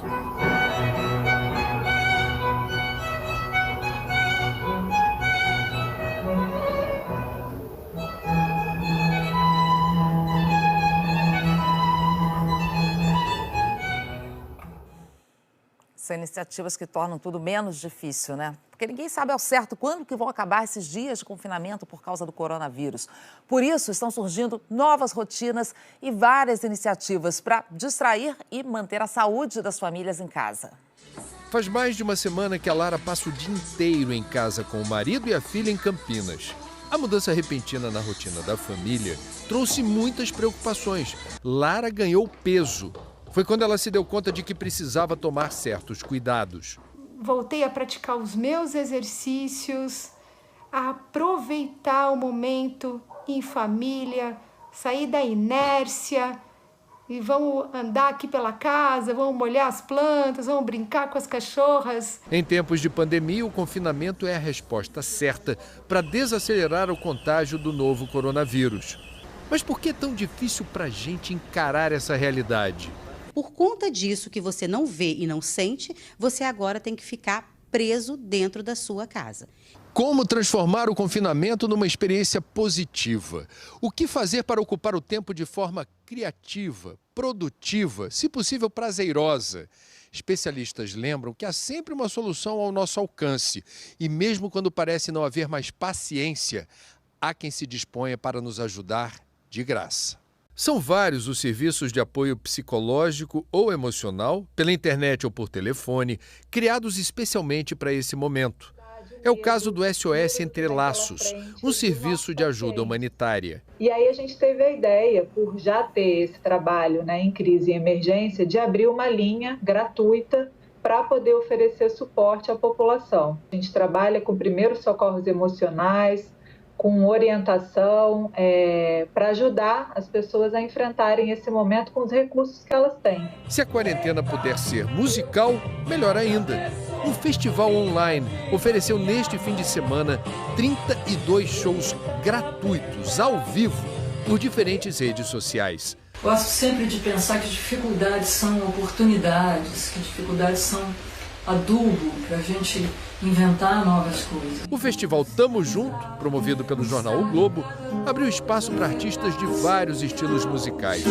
S1: São iniciativas que tornam tudo menos difícil, Porque ninguém sabe ao certo quando que vão acabar esses dias de confinamento por causa do coronavírus. Por isso, estão surgindo novas rotinas e várias iniciativas para distrair e manter a saúde das famílias em casa.
S2: Faz mais de uma semana que a Lara passa o dia inteiro em casa com o marido e a filha em Campinas. A mudança repentina na rotina da família trouxe muitas preocupações. Lara ganhou peso. Foi quando ela se deu conta de que precisava tomar certos cuidados.
S3: Voltei a praticar os meus exercícios, a aproveitar o momento em família, sair da inércia e vamos andar aqui pela casa, vamos molhar as plantas, vamos brincar com as cachorras.
S2: Em tempos de pandemia, o confinamento é a resposta certa para desacelerar o contágio do novo coronavírus. Mas por que é tão difícil para a gente encarar essa realidade?
S5: Por conta disso que você não vê e não sente, você agora tem que ficar preso dentro da sua casa.
S2: Como transformar o confinamento numa experiência positiva? O que fazer para ocupar o tempo de forma criativa, produtiva, se possível prazerosa? Especialistas lembram que há sempre uma solução ao nosso alcance. E mesmo quando parece não haver mais paciência, há quem se disponha para nos ajudar de graça. São vários os serviços de apoio psicológico ou emocional, pela internet ou por telefone, criados especialmente para esse momento. É o caso do SOS Entre Laços, um serviço de ajuda humanitária.
S7: E aí a gente teve a ideia, por já ter esse trabalho, em crise e emergência, de abrir uma linha gratuita para poder oferecer suporte à população. A gente trabalha com primeiros socorros emocionais, com orientação, para ajudar as pessoas a enfrentarem esse momento com os recursos que elas têm.
S2: Se a quarentena puder ser musical, melhor ainda. Um festival online ofereceu neste fim de semana 32 shows gratuitos, ao vivo, por diferentes redes sociais.
S25: Gosto sempre de pensar que dificuldades são oportunidades, que dificuldades são adubo para a gente inventar novas coisas.
S2: O festival Tamo Junto, promovido pelo jornal O Globo, abriu espaço para artistas de vários estilos musicais.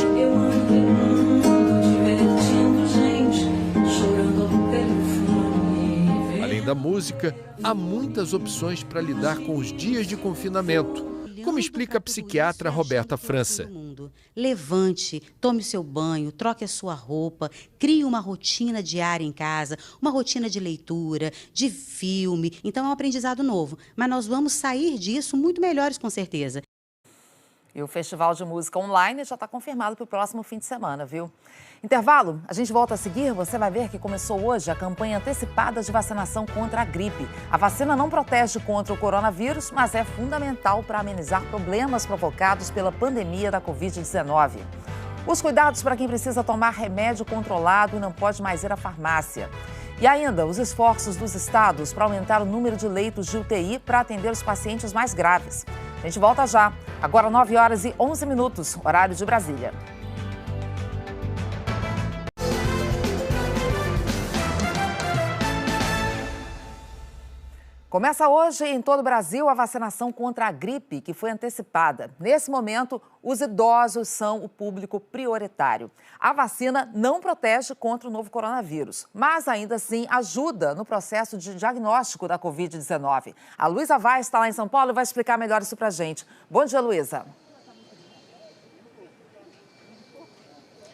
S2: Além da música, há muitas opções para lidar com os dias de confinamento, como explica a psiquiatra Roberta França.
S5: Levante, tome o seu banho, troque a sua roupa, crie uma rotina diária em casa, uma rotina de leitura, de filme. Então é um aprendizado novo, mas nós vamos sair disso muito melhores, com certeza.
S1: E o Festival de Música Online já está confirmado para o próximo fim de semana, viu? Intervalo, a gente volta a seguir. Você vai ver que começou hoje a campanha antecipada de vacinação contra a gripe. A vacina não protege contra o coronavírus, mas é fundamental para amenizar problemas provocados pela pandemia da Covid-19. Os cuidados para quem precisa tomar remédio controlado e não pode mais ir à farmácia. E ainda os esforços dos estados para aumentar o número de leitos de UTI para atender os pacientes mais graves. A gente volta já. Agora 9h11, horário de Brasília. Começa hoje em todo o Brasil a vacinação contra a gripe, que foi antecipada. Nesse momento, os idosos são o público prioritário. A vacina não protege contra o novo coronavírus, mas ainda assim ajuda no processo de diagnóstico da Covid-19. A Luísa Vaz está lá em São Paulo e vai explicar melhor isso pra gente. Bom dia, Luísa.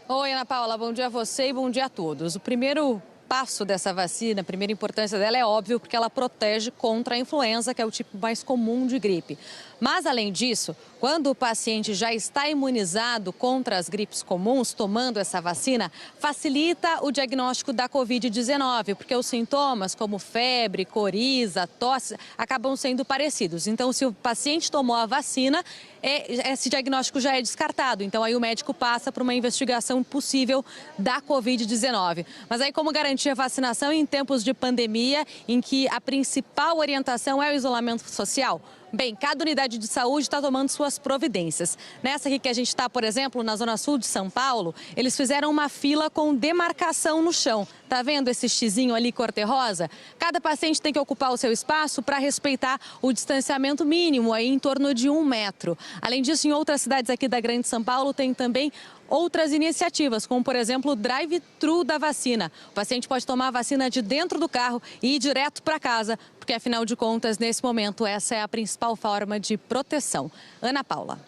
S26: Oi, Ana Paula, bom dia a você e bom dia a todos. O primeiro passo dessa vacina, a primeira importância dela é óbvio porque ela protege contra a influenza, que é o tipo mais comum de gripe. Mas, além disso, quando o paciente já está imunizado contra as gripes comuns, tomando essa vacina, facilita o diagnóstico da Covid-19, porque os sintomas como febre, coriza, tosse, acabam sendo parecidos. Então, se o paciente tomou a vacina, esse diagnóstico já é descartado. Então, aí o médico passa para uma investigação possível da Covid-19. Mas aí, como garantir a vacinação em tempos de pandemia, em que a principal orientação é o isolamento social? Bem, cada unidade de saúde está tomando suas providências. Nessa aqui que a gente está, por exemplo, na Zona Sul de São Paulo, eles fizeram uma fila com demarcação no chão. Tá vendo esse xizinho ali cor-de-rosa? Cada paciente tem que ocupar o seu espaço para respeitar o distanciamento mínimo, aí em torno de 1 metro. Além disso, em outras cidades aqui da Grande São Paulo, tem também outras iniciativas, como, por exemplo, o drive-thru da vacina. O paciente pode tomar a vacina de dentro do carro e ir direto para casa, porque, afinal de contas, nesse momento, essa é a principal forma de proteção. Ana Paula.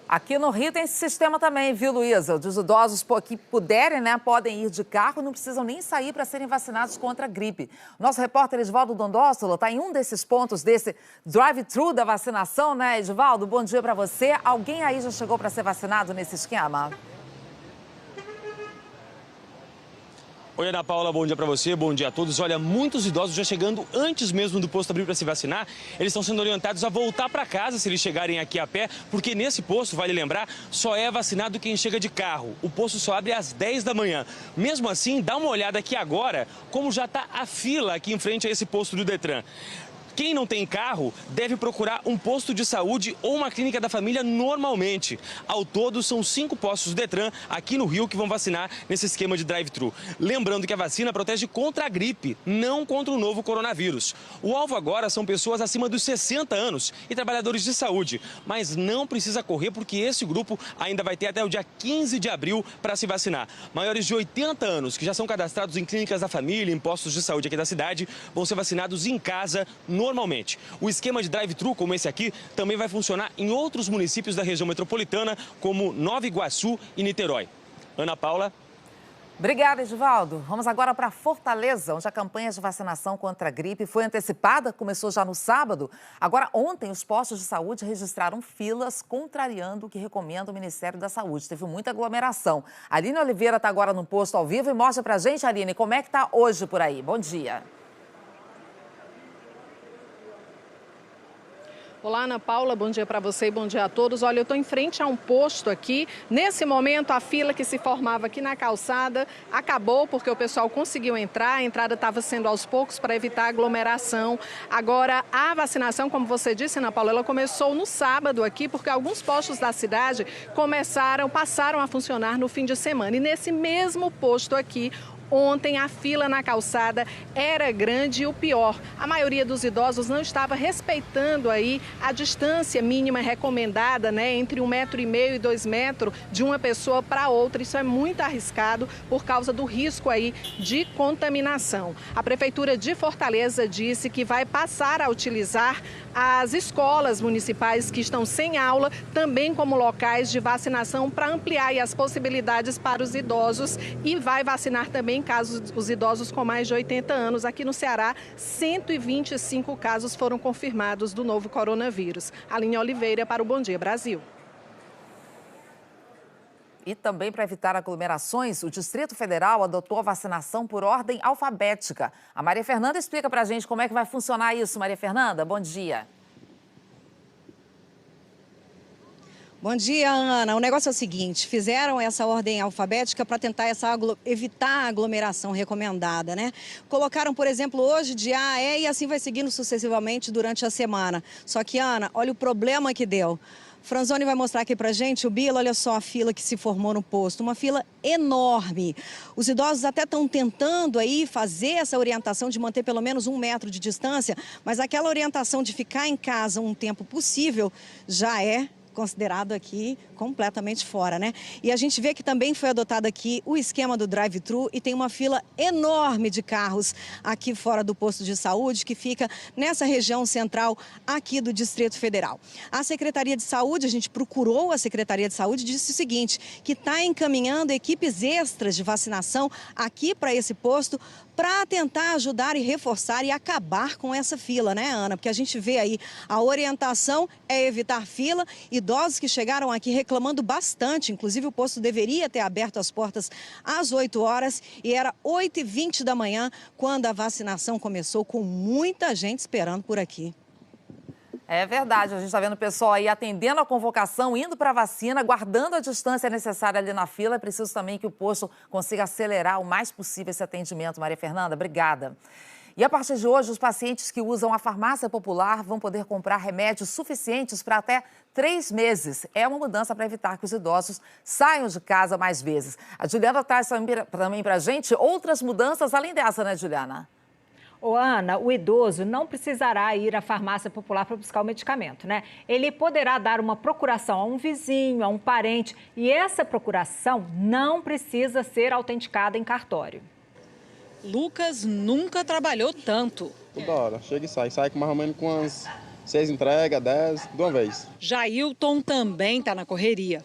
S1: Aqui no Rio tem esse sistema também, viu, Luísa? Os idosos que puderem, né, podem ir de carro, não precisam nem sair para serem vacinados contra a gripe. Nosso repórter Edivaldo Dondósolo está em um desses pontos desse drive-thru da vacinação, né, Edivaldo? Bom dia para você. Alguém aí já chegou para ser vacinado nesse esquema?
S4: Oi, Ana Paula, bom dia para você, bom dia a todos. Olha, muitos idosos já chegando antes mesmo do posto abrir para se vacinar, eles estão sendo orientados a voltar para casa se eles chegarem aqui a pé, porque nesse posto, vale lembrar, só é vacinado quem chega de carro. O posto só abre às 10 da manhã. Mesmo assim, dá uma olhada aqui agora, como já está a fila aqui em frente a esse posto do Detran. Quem não tem carro deve procurar um posto de saúde ou uma clínica da família normalmente. Ao todo, são 5 postos do Detran aqui no Rio que vão vacinar nesse esquema de drive-thru. Lembrando que a vacina protege contra a gripe, não contra o novo coronavírus. O alvo agora são pessoas acima dos 60 anos e trabalhadores de saúde. Mas não precisa correr porque esse grupo ainda vai ter até o dia 15 de abril para se vacinar. Maiores de 80 anos que já são cadastrados em clínicas da família, em postos de saúde aqui da cidade, vão ser vacinados em casa normalmente. O esquema de drive-thru, como esse aqui, também vai funcionar em outros municípios da região metropolitana, como Nova Iguaçu e Niterói. Ana Paula.
S1: Obrigada, Edivaldo. Vamos agora para Fortaleza, onde a campanha de vacinação contra a gripe foi antecipada, começou já no sábado. Agora, ontem, os postos de saúde registraram filas, contrariando o que recomenda o Ministério da Saúde. Teve muita aglomeração. A Aline Oliveira está agora no posto ao vivo e mostra para a gente, Aline, como é que está hoje por aí. Bom dia.
S6: Olá, Ana Paula, bom dia para você e bom dia a todos. Olha, eu estou em frente a um posto aqui. Nesse momento, a fila que se formava aqui na calçada acabou porque o pessoal conseguiu entrar. A entrada estava sendo aos poucos para evitar aglomeração. Agora, a vacinação, como você disse, Ana Paula, ela começou no sábado aqui porque alguns postos da cidade passaram a funcionar no fim de semana. E nesse mesmo posto aqui, ontem a fila na calçada era grande e o pior, a maioria dos idosos não estava respeitando aí a distância mínima recomendada, né, entre 1,5 m e 2 metros de uma pessoa para outra. Isso é muito arriscado por causa do risco aí de contaminação. A Prefeitura de Fortaleza disse que vai passar a utilizar as escolas municipais que estão sem aula também como locais de vacinação para ampliar aí as possibilidades para os idosos e vai vacinar também casos os idosos com mais de 80 anos. Aqui no Ceará, 125 casos foram confirmados do novo coronavírus. Aline Oliveira para o Bom Dia Brasil.
S1: E também para evitar aglomerações, o Distrito Federal adotou a vacinação por ordem alfabética. A Maria Fernanda explica para a gente como é que vai funcionar isso. Maria Fernanda, bom dia.
S8: Bom dia, Ana. O negócio é o seguinte, fizeram essa ordem alfabética para tentar evitar a aglomeração recomendada, né? Colocaram, por exemplo, hoje de A a E e assim vai seguindo sucessivamente durante a semana. Só que, Ana, olha o problema que deu. Franzoni vai mostrar aqui pra gente, o Bila, olha só a fila que se formou no posto, uma fila enorme. Os idosos até estão tentando aí fazer essa orientação de manter pelo menos 1 metro de distância, mas aquela orientação de ficar em casa um tempo possível já é considerado aqui completamente fora, né? E a gente vê que também foi adotado aqui o esquema do drive-thru e tem uma fila enorme de carros aqui fora do posto de saúde que fica nessa região central aqui do Distrito Federal. A Secretaria de Saúde, a gente procurou a Secretaria de Saúde, disse o seguinte, que está encaminhando equipes extras de vacinação aqui para esse posto para tentar ajudar e reforçar e acabar com essa fila, né, Ana? Porque a gente vê aí, a orientação é evitar fila, idosos que chegaram aqui reclamando bastante, inclusive o posto deveria ter aberto as portas às 8 horas e era 8h20 da manhã quando a vacinação começou, com muita gente esperando por aqui.
S1: É verdade, a gente está vendo o pessoal aí atendendo a convocação, indo para a vacina, guardando a distância necessária ali na fila. É preciso também que o posto consiga acelerar o mais possível esse atendimento. Maria Fernanda, obrigada. E a partir de hoje, os pacientes que usam a farmácia popular vão poder comprar remédios suficientes para até 3 meses. É uma mudança para evitar que os idosos saiam de casa mais vezes. A Juliana traz também para a gente outras mudanças além dessa, né, Juliana?
S16: Ô, Ana, o idoso não precisará ir à farmácia popular para buscar o medicamento, né? Ele poderá dar uma procuração a um vizinho, a um parente, e essa procuração não precisa ser autenticada em cartório.
S9: Lucas nunca trabalhou tanto.
S10: Toda hora, chega e sai com mais ou menos com umas
S9: 6 entregas, 10, de uma vez.
S10: Jailton também está na correria.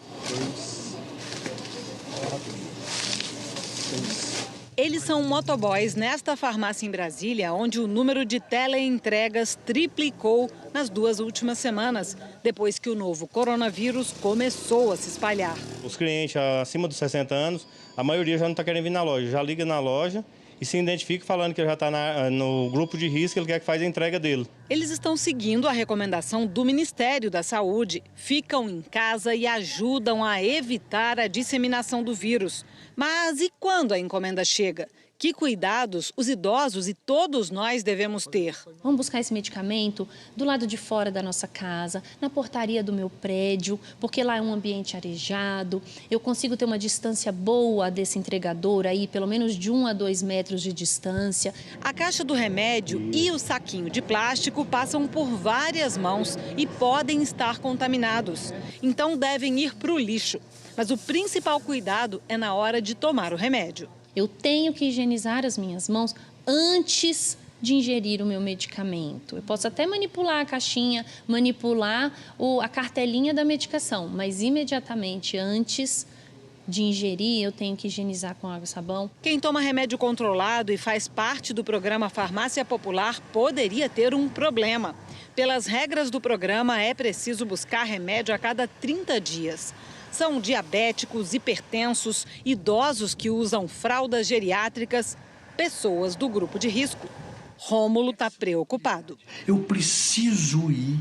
S10: Eles são motoboys nesta farmácia em Brasília, onde o número de teleentregas triplicou nas 2 últimas semanas, depois que o novo coronavírus começou a se espalhar.
S12: Os clientes acima dos 60 anos, a maioria já não está querendo vir na loja, já liga na loja e se identifica falando que já está no grupo de risco, ele quer que faça a entrega dele.
S10: Eles estão seguindo a recomendação do Ministério da Saúde, ficam em casa e ajudam a evitar a disseminação do vírus. Mas e quando a encomenda chega? Que cuidados os idosos e todos nós devemos ter?
S23: Vamos buscar esse medicamento do lado de fora da nossa casa, na portaria do meu prédio, porque lá é um ambiente arejado. Eu consigo ter uma distância boa desse entregador aí, pelo menos de 1 a 2 metros de distância.
S10: A caixa do remédio e o saquinho de plástico passam por várias mãos e podem estar contaminados. Então devem ir para o lixo. Mas o principal cuidado é na hora de tomar o remédio.
S23: Eu tenho que higienizar as minhas mãos antes de ingerir o meu medicamento. Eu posso até manipular a caixinha, manipular a cartelinha da medicação, mas imediatamente antes de ingerir, eu tenho que higienizar com água e sabão.
S10: Quem toma remédio controlado e faz parte do programa Farmácia Popular poderia ter um problema. Pelas regras do programa, é preciso buscar remédio a cada 30 dias. São diabéticos, hipertensos, idosos que usam fraldas geriátricas, pessoas do grupo de risco. Rômulo está preocupado.
S13: Eu preciso ir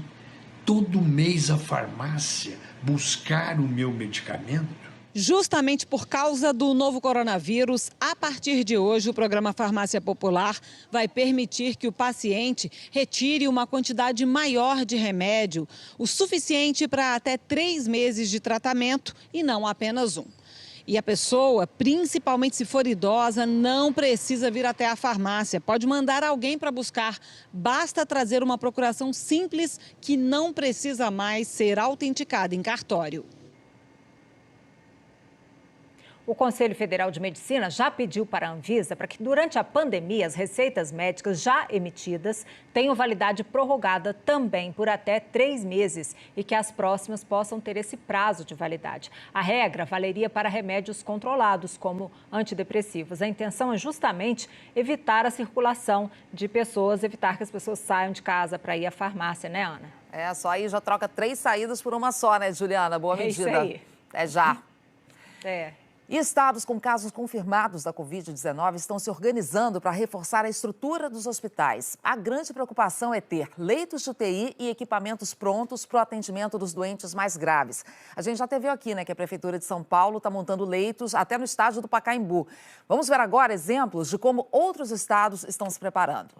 S13: todo mês à farmácia buscar o meu medicamento?
S10: Justamente por causa do novo coronavírus, a partir de hoje, o programa Farmácia Popular vai permitir que o paciente retire uma quantidade maior de remédio, o suficiente para até 3 meses de tratamento e não apenas 1. E a pessoa, principalmente se for idosa, não precisa vir até a farmácia. Pode mandar alguém para buscar. Basta trazer uma procuração simples que não precisa mais ser autenticada em cartório.
S16: O Conselho Federal de Medicina já pediu para a Anvisa para que, durante a pandemia, as receitas médicas já emitidas tenham validade prorrogada também por até 3 meses e que as próximas possam ter esse prazo de validade. A regra valeria para remédios controlados, como antidepressivos. A intenção é justamente evitar a circulação de pessoas, evitar que as pessoas saiam de casa para ir à farmácia, né, Ana?
S1: É, só aí já troca 3 saídas por uma só, né, Juliana? Boa medida.
S16: É isso aí.
S1: É já.
S16: É.
S1: E estados com casos confirmados da Covid-19 estão se organizando para reforçar a estrutura dos hospitais. A grande preocupação é ter leitos de UTI e equipamentos prontos para o atendimento dos doentes mais graves. A gente já teve aqui, né, que a Prefeitura de São Paulo está montando leitos até no estádio do Pacaembu. Vamos ver agora exemplos de como outros estados estão se preparando.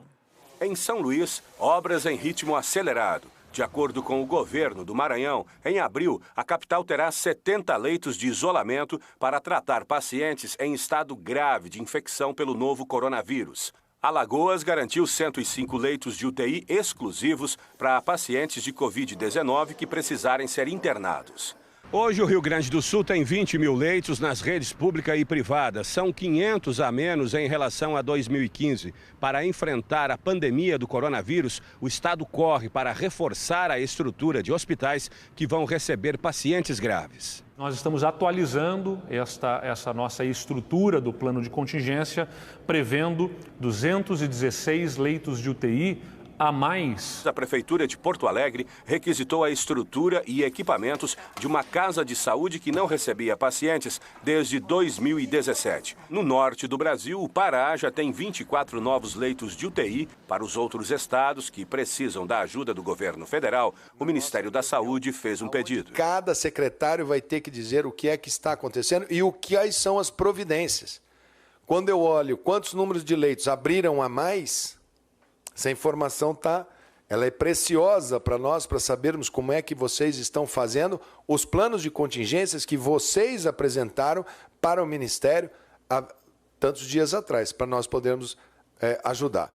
S14: Em São Luís, obras em ritmo acelerado. De acordo com o governo do Maranhão, em abril, a capital terá 70 leitos de isolamento para tratar pacientes em estado grave de infecção pelo novo coronavírus. Alagoas garantiu 105 leitos de UTI exclusivos para pacientes de Covid-19 que precisarem ser internados. Hoje, o Rio Grande do Sul tem 20 mil leitos nas redes pública e privada. São 500 a menos em relação a 2015. Para enfrentar a pandemia do coronavírus, o Estado corre para reforçar a estrutura de hospitais que vão receber pacientes graves.
S15: Nós estamos atualizando essa nossa estrutura do plano de contingência, prevendo 216 leitos de UTI a mais.
S14: A Prefeitura de Porto Alegre requisitou a estrutura e equipamentos de uma casa de saúde que não recebia pacientes desde 2017. No norte do Brasil, o Pará já tem 24 novos leitos de UTI. Para os outros estados que precisam da ajuda do governo federal, o Ministério da Saúde fez um pedido.
S17: Cada secretário vai ter que dizer o que é que está acontecendo e o que são as providências. Quando eu olho quantos números de leitos abriram a mais, essa informação ela é preciosa para nós, para sabermos como é que vocês estão fazendo os planos de contingências que vocês apresentaram para o Ministério há tantos dias atrás, para nós podermos ajudar.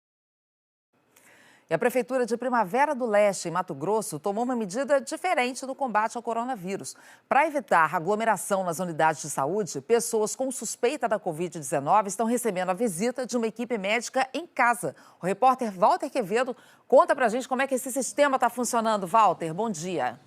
S1: E a Prefeitura de Primavera do Leste, em Mato Grosso, tomou uma medida diferente no combate ao coronavírus. Para evitar aglomeração nas unidades de saúde, pessoas com suspeita da Covid-19 estão recebendo a visita de uma equipe médica em casa. O repórter Walter Quevedo conta pra gente como é que esse sistema está funcionando. Walter, bom dia.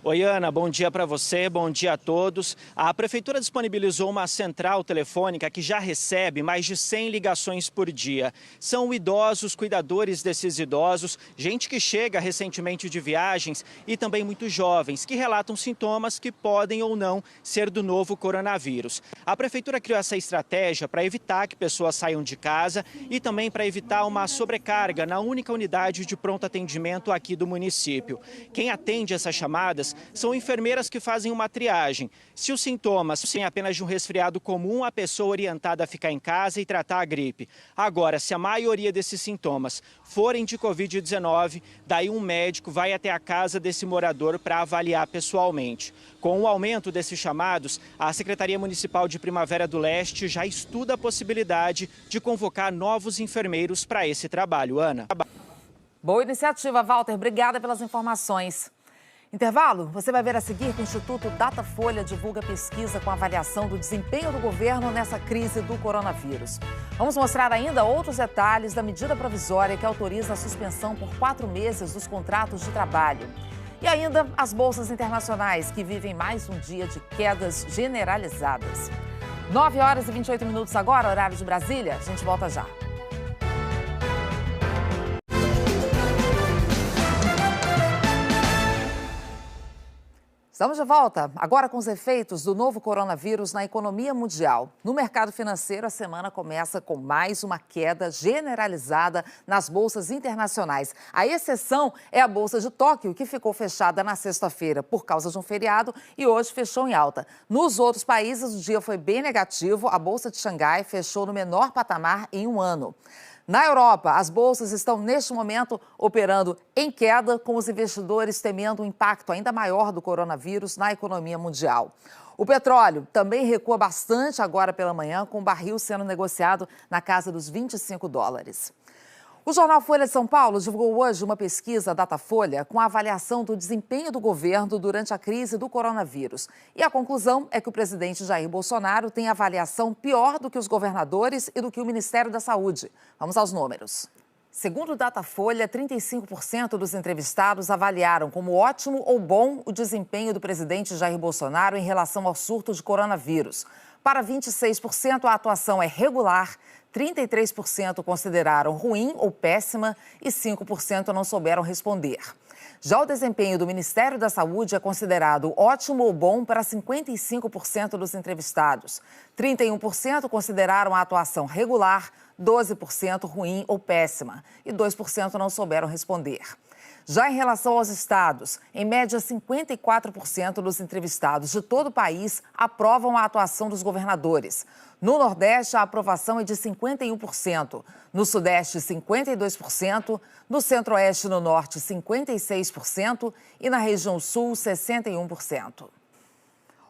S11: Oi, Ana, bom dia para você, bom dia a todos. A Prefeitura disponibilizou uma central telefônica que já recebe mais de 100 ligações por dia. São idosos, cuidadores desses idosos, gente que chega recentemente de viagens e também muitos jovens que relatam sintomas que podem ou não ser do novo coronavírus. A Prefeitura criou essa estratégia para evitar que pessoas saiam de casa e também para evitar uma sobrecarga na única unidade de pronto atendimento aqui do município. Quem atende essas chamadas são enfermeiras que fazem uma triagem. Se os sintomas são apenas de um resfriado comum, a pessoa é orientada a ficar em casa e tratar a gripe. Agora, se a maioria desses sintomas forem de Covid-19, daí um médico vai até a casa desse morador para avaliar pessoalmente. Com o aumento desses chamados, a Secretaria Municipal de Primavera do Leste já estuda a possibilidade de convocar novos enfermeiros para esse trabalho. Ana.
S1: Boa iniciativa, Walter. Obrigada pelas informações. Intervalo, você vai ver a seguir que o Instituto Datafolha divulga pesquisa com avaliação do desempenho do governo nessa crise do coronavírus. Vamos mostrar ainda outros detalhes da medida provisória que autoriza a suspensão por 4 meses dos contratos de trabalho. E ainda as bolsas internacionais que vivem mais um dia de quedas generalizadas. 9h28 agora, horário de Brasília. A gente volta já. Estamos de volta, agora com os efeitos do novo coronavírus na economia mundial. No mercado financeiro, a semana começa com mais uma queda generalizada nas bolsas internacionais. A exceção é a Bolsa de Tóquio, que ficou fechada na sexta-feira por causa de um feriado e hoje fechou em alta. Nos outros países, o dia foi bem negativo. A Bolsa de Xangai fechou no menor patamar em um ano. Na Europa, as bolsas estão, neste momento, operando em queda, com os investidores temendo um impacto ainda maior do coronavírus na economia mundial. O petróleo também recua bastante agora pela manhã, com o barril sendo negociado na casa dos $25. O jornal Folha de São Paulo divulgou hoje uma pesquisa Datafolha com a avaliação do desempenho do governo durante a crise do coronavírus. E a conclusão é que o presidente Jair Bolsonaro tem avaliação pior do que os governadores e do que o Ministério da Saúde. Vamos aos números. Segundo o Datafolha, 35% dos entrevistados avaliaram como ótimo ou bom o desempenho do presidente Jair Bolsonaro em relação ao surto de coronavírus. Para 26%, a atuação é regular, 33% consideraram ruim ou péssima e 5% não souberam responder. Já o desempenho do Ministério da Saúde é considerado ótimo ou bom para 55% dos entrevistados. 31% consideraram a atuação regular, 12% ruim ou péssima e 2% não souberam responder. Já em relação aos estados, em média 54% dos entrevistados de todo o país aprovam a atuação dos governadores. No Nordeste, a aprovação é de 51%, no Sudeste, 52%, no Centro-Oeste e no Norte, 56% e na região Sul, 61%.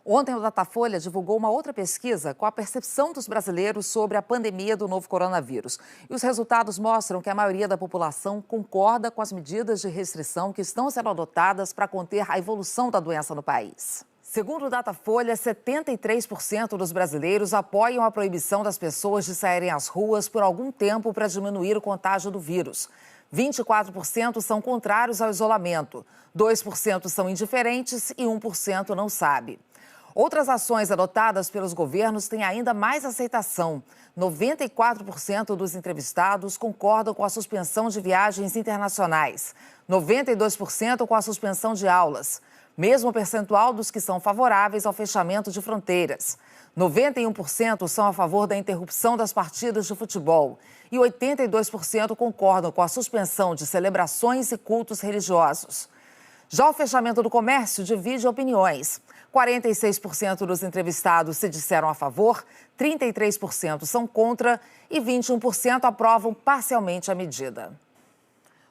S1: Ontem, o Datafolha divulgou uma outra pesquisa com a percepção dos brasileiros sobre a pandemia do novo coronavírus. E os resultados mostram que a maioria da população concorda com as medidas de restrição que estão sendo adotadas para conter a evolução da doença no país. Segundo o Datafolha, 73% dos brasileiros apoiam a proibição das pessoas de saírem às ruas por algum tempo para diminuir o contágio do vírus. 24% são contrários ao isolamento, 2% são indiferentes e 1% não sabe. Outras ações adotadas pelos governos têm ainda mais aceitação. 94% dos entrevistados concordam com a suspensão de viagens internacionais. 92% com a suspensão de aulas. Mesmo percentual dos que são favoráveis ao fechamento de fronteiras. 91% são a favor da interrupção das partidas de futebol. E 82% concordam com a suspensão de celebrações e cultos religiosos. Já o fechamento do comércio divide opiniões. 46% dos entrevistados se disseram a favor, 33% são contra e 21% aprovam parcialmente a medida.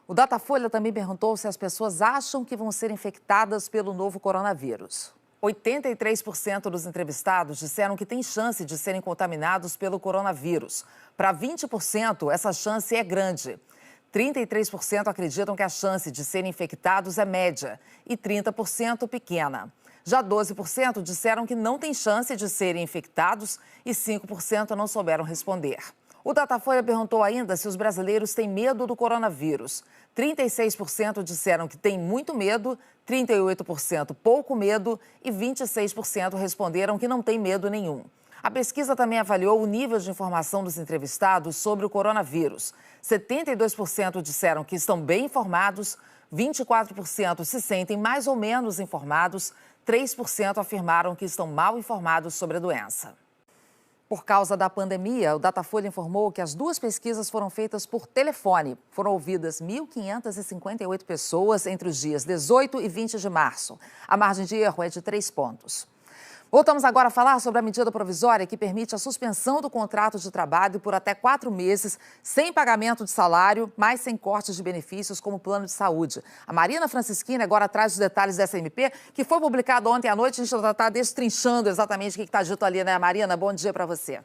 S1: O Datafolha também perguntou se as pessoas acham que vão ser infectadas pelo novo coronavírus. 83% dos entrevistados disseram que tem chance de serem contaminados pelo coronavírus. Para 20%, essa chance é grande. 33% acreditam que a chance de serem infectados é média e 30% pequena. Já 12% disseram que não tem chance de serem infectados e 5% não souberam responder. O Datafolha perguntou ainda se os brasileiros têm medo do coronavírus. 36% disseram que têm muito medo, 38% pouco medo e 26% responderam que não têm medo nenhum. A pesquisa também avaliou o nível de informação dos entrevistados sobre o coronavírus. 72% disseram que estão bem informados, 24% se sentem mais ou menos informados, 3% afirmaram que estão mal informados sobre a doença. Por causa da pandemia, o Datafolha informou que as duas pesquisas foram feitas por telefone. Foram ouvidas 1.558 pessoas entre os dias 18 e 20 de março. A margem de erro é de 3 pontos. Voltamos agora a falar sobre a medida provisória que permite a suspensão do contrato de trabalho por até 4 meses, sem pagamento de salário, mas sem cortes de benefícios como plano de saúde. A Marina Francischini agora traz os detalhes dessa MP, que foi publicada ontem à noite. A gente já está destrinchando exatamente o que está dito ali, né, Marina? Bom dia para você.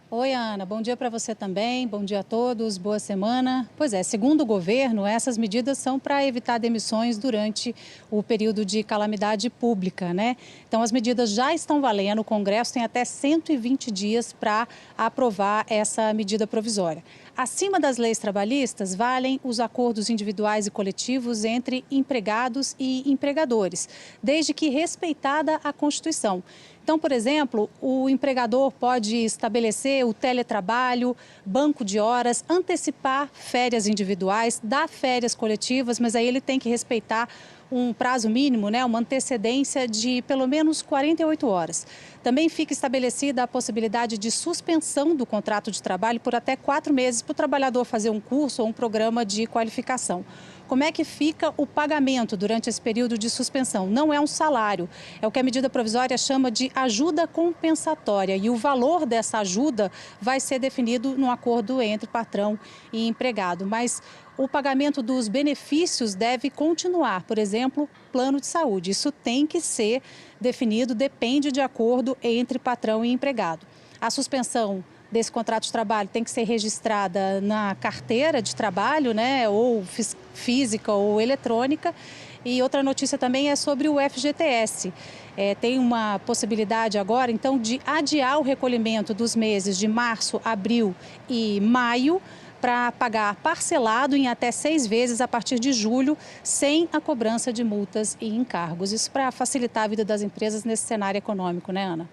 S18: Oi, Ana. Bom dia para você também. Bom dia a todos. Boa semana. Pois é, segundo o governo, essas medidas são para evitar demissões durante o período de calamidade pública, né? Então, as medidas já estão valendo. O Congresso tem até 120 dias para aprovar essa medida provisória. Acima das leis trabalhistas, valem os acordos individuais e coletivos entre empregados e empregadores, desde que respeitada a Constituição. Então, por exemplo, o empregador pode estabelecer o teletrabalho, banco de horas, antecipar férias individuais, dar férias coletivas, mas aí ele tem que respeitar um prazo mínimo, né, uma antecedência de pelo menos 48 horas. Também fica estabelecida a possibilidade de suspensão do contrato de trabalho por até 4 meses para o trabalhador fazer um curso ou um programa de qualificação. Como é que fica o pagamento durante esse período de suspensão? Não é um salário, é o que a medida provisória chama de ajuda compensatória e o valor dessa ajuda vai ser definido no acordo entre patrão e empregado. Mas o pagamento dos benefícios deve continuar, por exemplo, plano de saúde. Isso tem que ser definido, depende de acordo entre patrão e empregado. A suspensão desse contrato de trabalho tem que ser registrada na carteira de trabalho, né, ou física ou eletrônica. E outra notícia também é sobre o FGTS. Tem uma possibilidade agora, então, de adiar o recolhimento dos meses de março, abril e maio para pagar parcelado em até 6 vezes a partir de julho, sem a cobrança de multas e encargos. Isso para facilitar a vida das empresas nesse cenário econômico, né, Ana?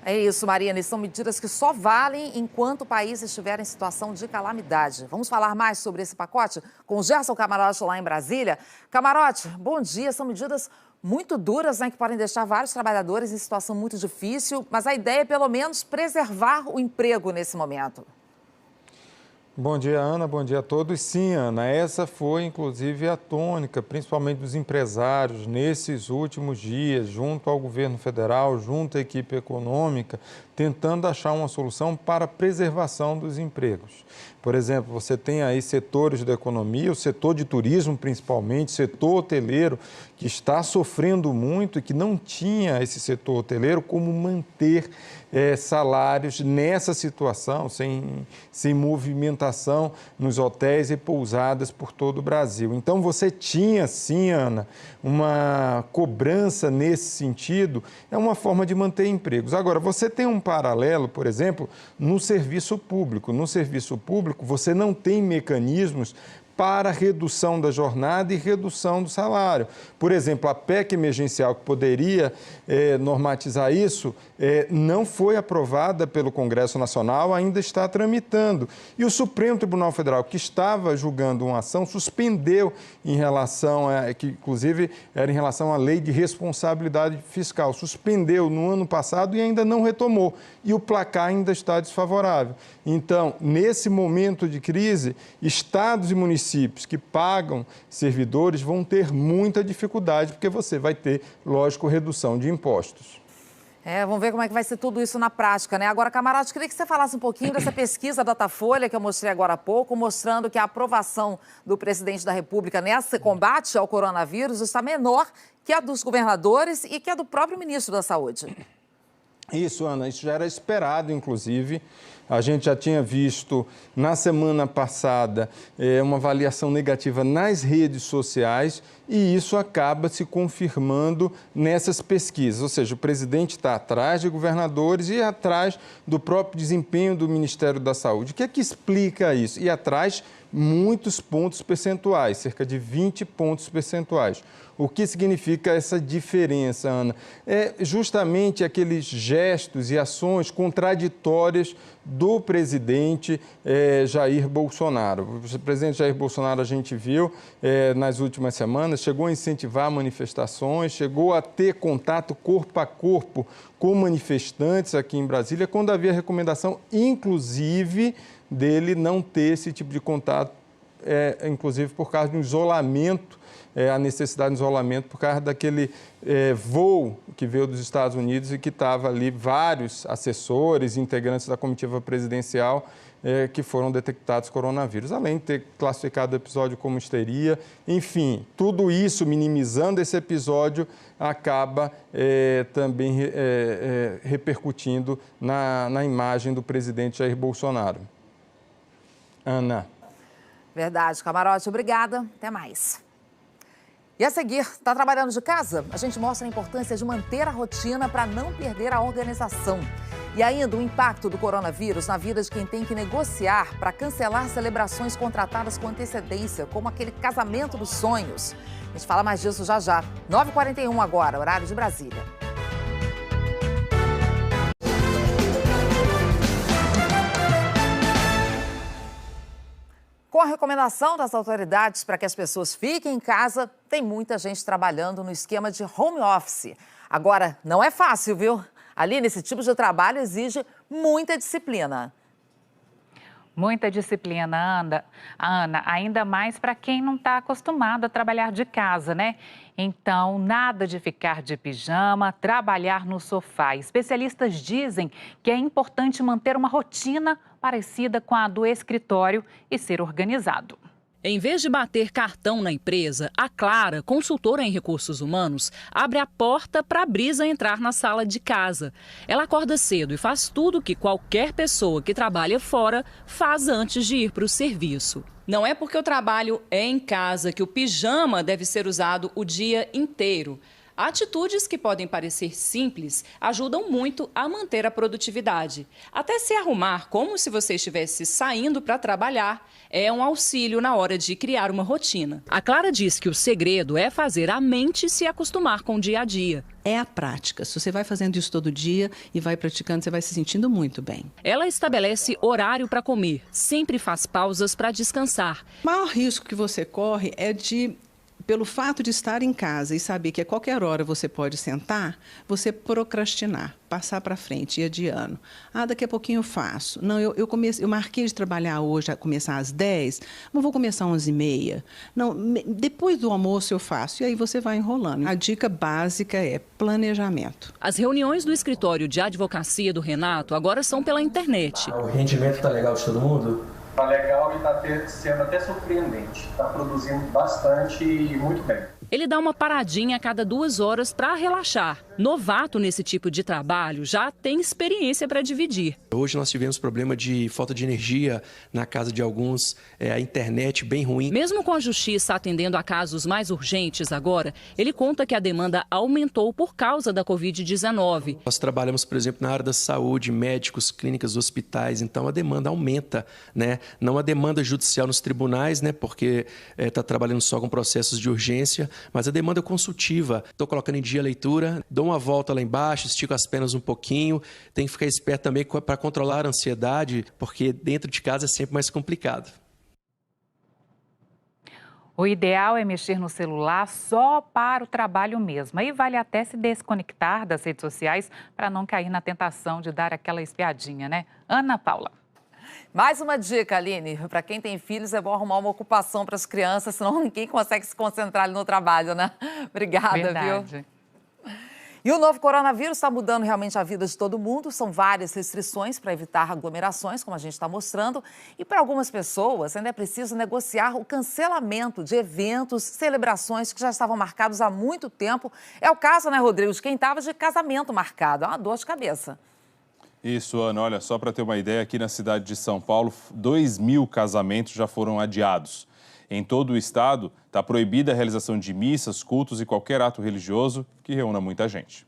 S1: É isso, Marina. E são medidas que só valem enquanto o país estiver em situação de calamidade. Vamos falar mais sobre esse pacote com o Gerson Camarote lá em Brasília. Camarote, bom dia. São medidas muito duras, né, que podem deixar vários trabalhadores em situação muito difícil, mas a ideia é pelo menos preservar o emprego nesse momento.
S19: Bom dia, Ana. Bom dia a todos. Sim, Ana, essa foi inclusive a tônica, principalmente dos empresários, nesses últimos dias, junto ao governo federal, junto à equipe econômica, tentando achar uma solução para a preservação dos empregos. Por exemplo, você tem aí setores da economia, o setor de turismo principalmente, o setor hoteleiro, que está sofrendo muito e que não tinha esse setor hoteleiro como manter salários nessa situação, sem movimentação nos hotéis e pousadas por todo o Brasil. Então, você tinha, sim, Ana, uma cobrança nesse sentido, é uma forma de manter empregos. Agora, você tem um paralelo, por exemplo, no serviço público. No serviço público, você não tem mecanismos para redução da jornada e redução do salário. Por exemplo, a PEC emergencial que poderia normatizar isso não foi aprovada pelo Congresso Nacional, ainda está tramitando. E o Supremo Tribunal Federal, que estava julgando uma ação, suspendeu em relação que inclusive era em relação à lei de responsabilidade fiscal, suspendeu no ano passado e ainda não retomou. E o placar ainda está desfavorável. Então, nesse momento de crise, estados e municípios que pagam servidores vão ter muita dificuldade, porque você vai ter, lógico, redução de impostos.
S1: Vamos ver como é que vai ser tudo isso na prática, né? Agora, Camarote, queria que você falasse um pouquinho dessa pesquisa Datafolha que eu mostrei agora há pouco, mostrando que a aprovação do presidente da República nesse combate ao coronavírus está menor que a dos governadores e que a do próprio ministro da Saúde.
S19: Isso, Ana, isso já era esperado, inclusive. A gente já tinha visto na semana passada uma avaliação negativa nas redes sociais e isso acaba se confirmando nessas pesquisas. Ou seja, o presidente está atrás de governadores e atrás do próprio desempenho do Ministério da Saúde. O que é que explica isso? E atrás muitos pontos percentuais, cerca de 20 pontos percentuais. O que significa essa diferença, Ana? É justamente aqueles gestos e ações contraditórias do presidente Jair Bolsonaro. O presidente Jair Bolsonaro, a gente viu nas últimas semanas, chegou a incentivar manifestações, chegou a ter contato corpo a corpo com manifestantes aqui em Brasília, quando havia recomendação, inclusive, dele não ter esse tipo de contato, inclusive por causa do isolamento, a necessidade de isolamento por causa daquele voo que veio dos Estados Unidos e que estava ali vários assessores, integrantes da comitiva presidencial que foram detectados coronavírus, além de ter classificado o episódio como histeria. Enfim, tudo isso, minimizando esse episódio, acaba também repercutindo na imagem do presidente Jair Bolsonaro. Ana.
S1: Verdade, Camarote. Obrigada. Até mais. E a seguir, está trabalhando de casa? A gente mostra a importância de manter a rotina para não perder a organização. E ainda o impacto do coronavírus na vida de quem tem que negociar para cancelar celebrações contratadas com antecedência, como aquele casamento dos sonhos. A gente fala mais disso já já. 9h41 agora, horário de Brasília. Com a recomendação das autoridades para que as pessoas fiquem em casa, tem muita gente trabalhando no esquema de home office. Agora, não é fácil, viu? Ali, nesse tipo de trabalho, exige muita disciplina.
S3: Muita disciplina, Ana, ainda mais para quem não está acostumado a trabalhar de casa, né? Então, nada de ficar de pijama, trabalhar no sofá. Especialistas dizem que é importante manter uma rotina parecida com a do escritório e ser organizado.
S7: Em vez de bater cartão na empresa, a Clara, consultora em recursos humanos, abre a porta para a Brisa entrar na sala de casa. Ela acorda cedo e faz tudo que qualquer pessoa que trabalha fora faz antes de ir para o serviço. Não é porque o trabalho é em casa que o pijama deve ser usado o dia inteiro. Atitudes que podem parecer simples ajudam muito a manter a produtividade. Até se arrumar como se você estivesse saindo para trabalhar é um auxílio na hora de criar uma rotina. A Clara diz que o segredo é fazer a mente se acostumar com o dia a dia.
S20: É a prática. Se você vai fazendo isso todo dia e vai praticando, você vai se sentindo muito bem.
S7: Ela estabelece horário para comer, sempre faz pausas para descansar.
S20: O maior risco que você corre é pelo fato de estar em casa e saber que a qualquer hora você pode sentar, você procrastinar, passar para frente e adiando. Daqui a pouquinho eu faço. Não, eu marquei de trabalhar hoje, começar às 10, mas vou começar às 11h30. Não, depois do almoço eu faço. E aí você vai enrolando. A dica básica é planejamento.
S7: As reuniões do escritório de advocacia do Renato agora são pela internet.
S21: O rendimento está legal de todo mundo? Está legal e está sendo até surpreendente. Está produzindo bastante e muito bem.
S7: Ele dá uma paradinha a cada 2 horas para relaxar. Novato nesse tipo de trabalho, já tem experiência para dividir.
S22: Hoje nós tivemos problema de falta de energia na casa de alguns, a internet bem ruim.
S7: Mesmo com a justiça atendendo a casos mais urgentes agora, ele conta que a demanda aumentou por causa da Covid-19.
S22: Nós trabalhamos, por exemplo, na área da saúde, médicos, clínicas, hospitais, então a demanda aumenta, né? Não a demanda judicial nos tribunais, né? Porque está trabalhando só com processos de urgência, mas a demanda consultiva. Estou colocando em dia a leitura, dou uma volta lá embaixo, estico as pernas um pouquinho, tem que ficar esperto também para controlar a ansiedade, porque dentro de casa é sempre mais complicado.
S3: O ideal é mexer no celular só para o trabalho mesmo. Aí vale até se desconectar das redes sociais para não cair na tentação de dar aquela espiadinha, né? Ana Paula.
S1: Mais uma dica, Aline, para quem tem filhos é bom arrumar uma ocupação para as crianças, senão ninguém consegue se concentrar ali no trabalho, né? Obrigada,
S3: Verdade.
S1: viu? E o novo coronavírus está mudando realmente a vida de todo mundo. São várias restrições para evitar aglomerações, como a gente está mostrando. E para algumas pessoas ainda é preciso negociar o cancelamento de eventos, celebrações que já estavam marcados há muito tempo. É o caso, né, Rodrigo, de quem estava de casamento marcado. É uma dor de cabeça.
S2: Isso, Ana. Olha, só para ter uma ideia, aqui na cidade de São Paulo, 2.000 casamentos já foram adiados. Em todo o estado, está proibida a realização de missas, cultos e qualquer ato religioso que reúna muita gente.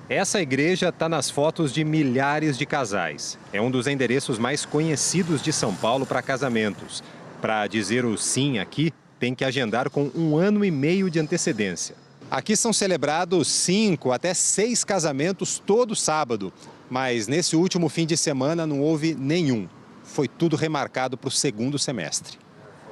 S4: Essa igreja está nas fotos de milhares de casais. É um dos endereços mais conhecidos de São Paulo para casamentos. Para dizer o sim aqui, tem que agendar com 1 ano e meio de antecedência. Aqui são celebrados 5 até 6 casamentos todo sábado. Mas nesse último fim de semana não houve nenhum. Foi tudo remarcado para o segundo semestre.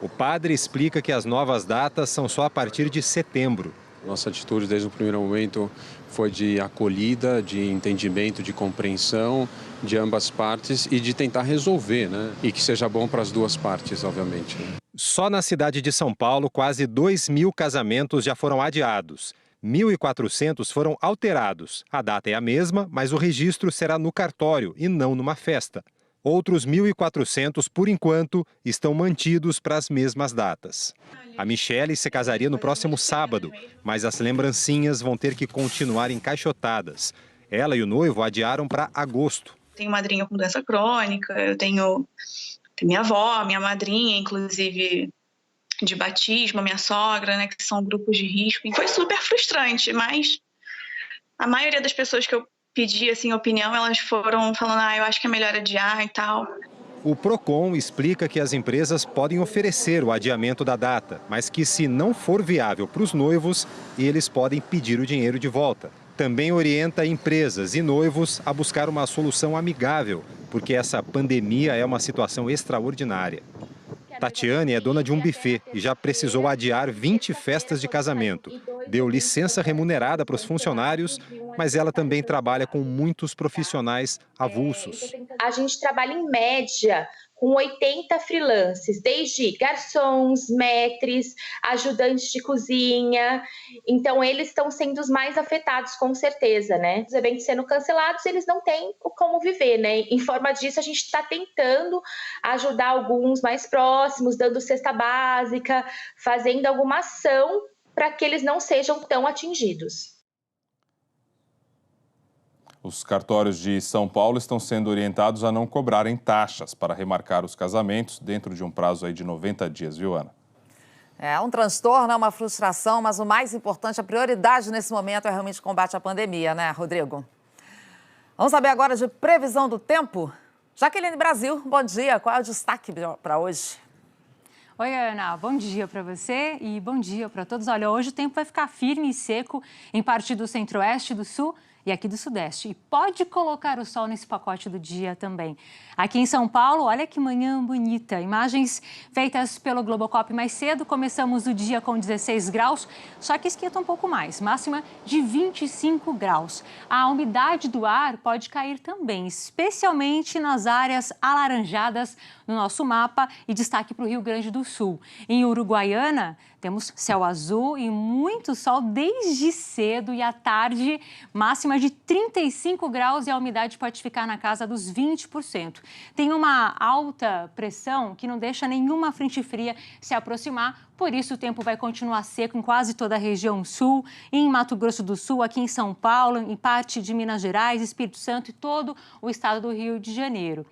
S4: O padre explica que as novas datas são só a partir de setembro.
S5: Nossa atitude desde o primeiro momento foi de acolhida, de entendimento, de compreensão de ambas partes e de tentar resolver, né? E que seja bom para as duas partes, obviamente.
S4: Só na cidade de São Paulo, quase 2.000 casamentos já foram adiados. 1.400 foram alterados. A data é a mesma, mas o registro será no cartório e não numa festa. Outros 1.400, por enquanto, estão mantidos para as mesmas datas. A Michele se casaria no próximo sábado, mas as lembrancinhas vão ter que continuar encaixotadas. Ela e o noivo adiaram para agosto.
S24: Tenho madrinha com doença crônica, eu tenho minha avó, minha madrinha, inclusive de batismo, minha sogra, né, que são grupos de risco. E foi super frustrante, mas a maioria das pessoas que eu pedi assim, opinião, elas foram falando, eu acho que é melhor adiar e tal.
S4: O Procon explica que as empresas podem oferecer o adiamento da data, mas que se não for viável para os noivos, eles podem pedir o dinheiro de volta. Também orienta empresas e noivos a buscar uma solução amigável, porque essa pandemia é uma situação extraordinária. Tatiane é dona de um buffet e já precisou adiar 20 festas de casamento. Deu licença remunerada para os funcionários, mas ela também trabalha com muitos profissionais avulsos.
S25: A gente trabalha em média com 80 freelances, desde garçons, maîtres, ajudantes de cozinha. Então, eles estão sendo os mais afetados, com certeza, né? Os eventos sendo cancelados, eles não têm como viver, né? Em forma disso, a gente está tentando ajudar alguns mais próximos, dando cesta básica, fazendo alguma ação para que eles não sejam tão atingidos.
S2: Os cartórios de São Paulo estão sendo orientados a não cobrarem taxas para remarcar os casamentos dentro de um prazo aí de 90 dias, viu, Ana?
S1: É um transtorno, é uma frustração, mas o mais importante, a prioridade nesse momento é realmente o combate à pandemia, né, Rodrigo? Vamos saber agora de previsão do tempo? Jaqueline Brasil, bom dia. Qual é o destaque para hoje?
S26: Oi, Ana, bom dia para você e bom dia para todos. Olha, hoje o tempo vai ficar firme e seco em parte do centro-oeste, do sul e aqui do sudeste. E pode colocar o sol nesse pacote do dia também. Aqui em São Paulo, olha que manhã bonita. Imagens feitas pelo Globocop mais cedo. Começamos o dia com 16 graus, só que esquenta um pouco mais. Máxima de 25 graus. A umidade do ar pode cair também, especialmente nas áreas alaranjadas no nosso mapa e destaque para o Rio Grande do Sul. Em Uruguaiana, temos céu azul e muito sol desde cedo e à tarde, máxima de 35 graus e a umidade pode ficar na casa dos 20%. Tem uma alta pressão que não deixa nenhuma frente fria se aproximar, por isso o tempo vai continuar seco em quase toda a região sul, em Mato Grosso do Sul, aqui em São Paulo, em parte de Minas Gerais, Espírito Santo e todo o estado do Rio de Janeiro.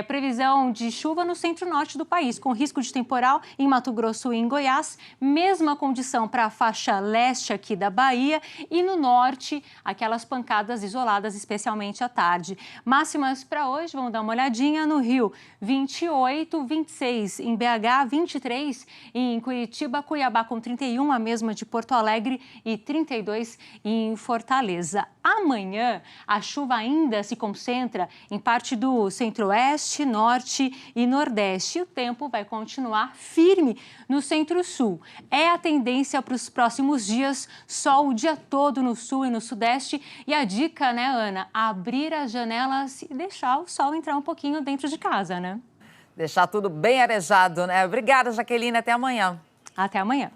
S26: Previsão de chuva no centro-norte do país, com risco de temporal em Mato Grosso e em Goiás, mesma condição para a faixa leste aqui da Bahia e no norte, aquelas pancadas isoladas, especialmente à tarde. Máximas para hoje, vamos dar uma olhadinha no Rio, 28, 26 em BH, 23 em Curitiba, Cuiabá com 31, a mesma de Porto Alegre e 32 em Fortaleza. Amanhã, a chuva ainda se concentra em parte do centro-oeste, norte e nordeste. E o tempo vai continuar firme no centro-sul. É a tendência para os próximos dias, sol o dia todo no sul e no sudeste. E a dica, né, Ana, abrir as janelas e deixar o sol entrar um pouquinho dentro de casa, né?
S1: Deixar tudo bem arejado, né? Obrigada, Jaqueline. Até amanhã.
S26: Até amanhã.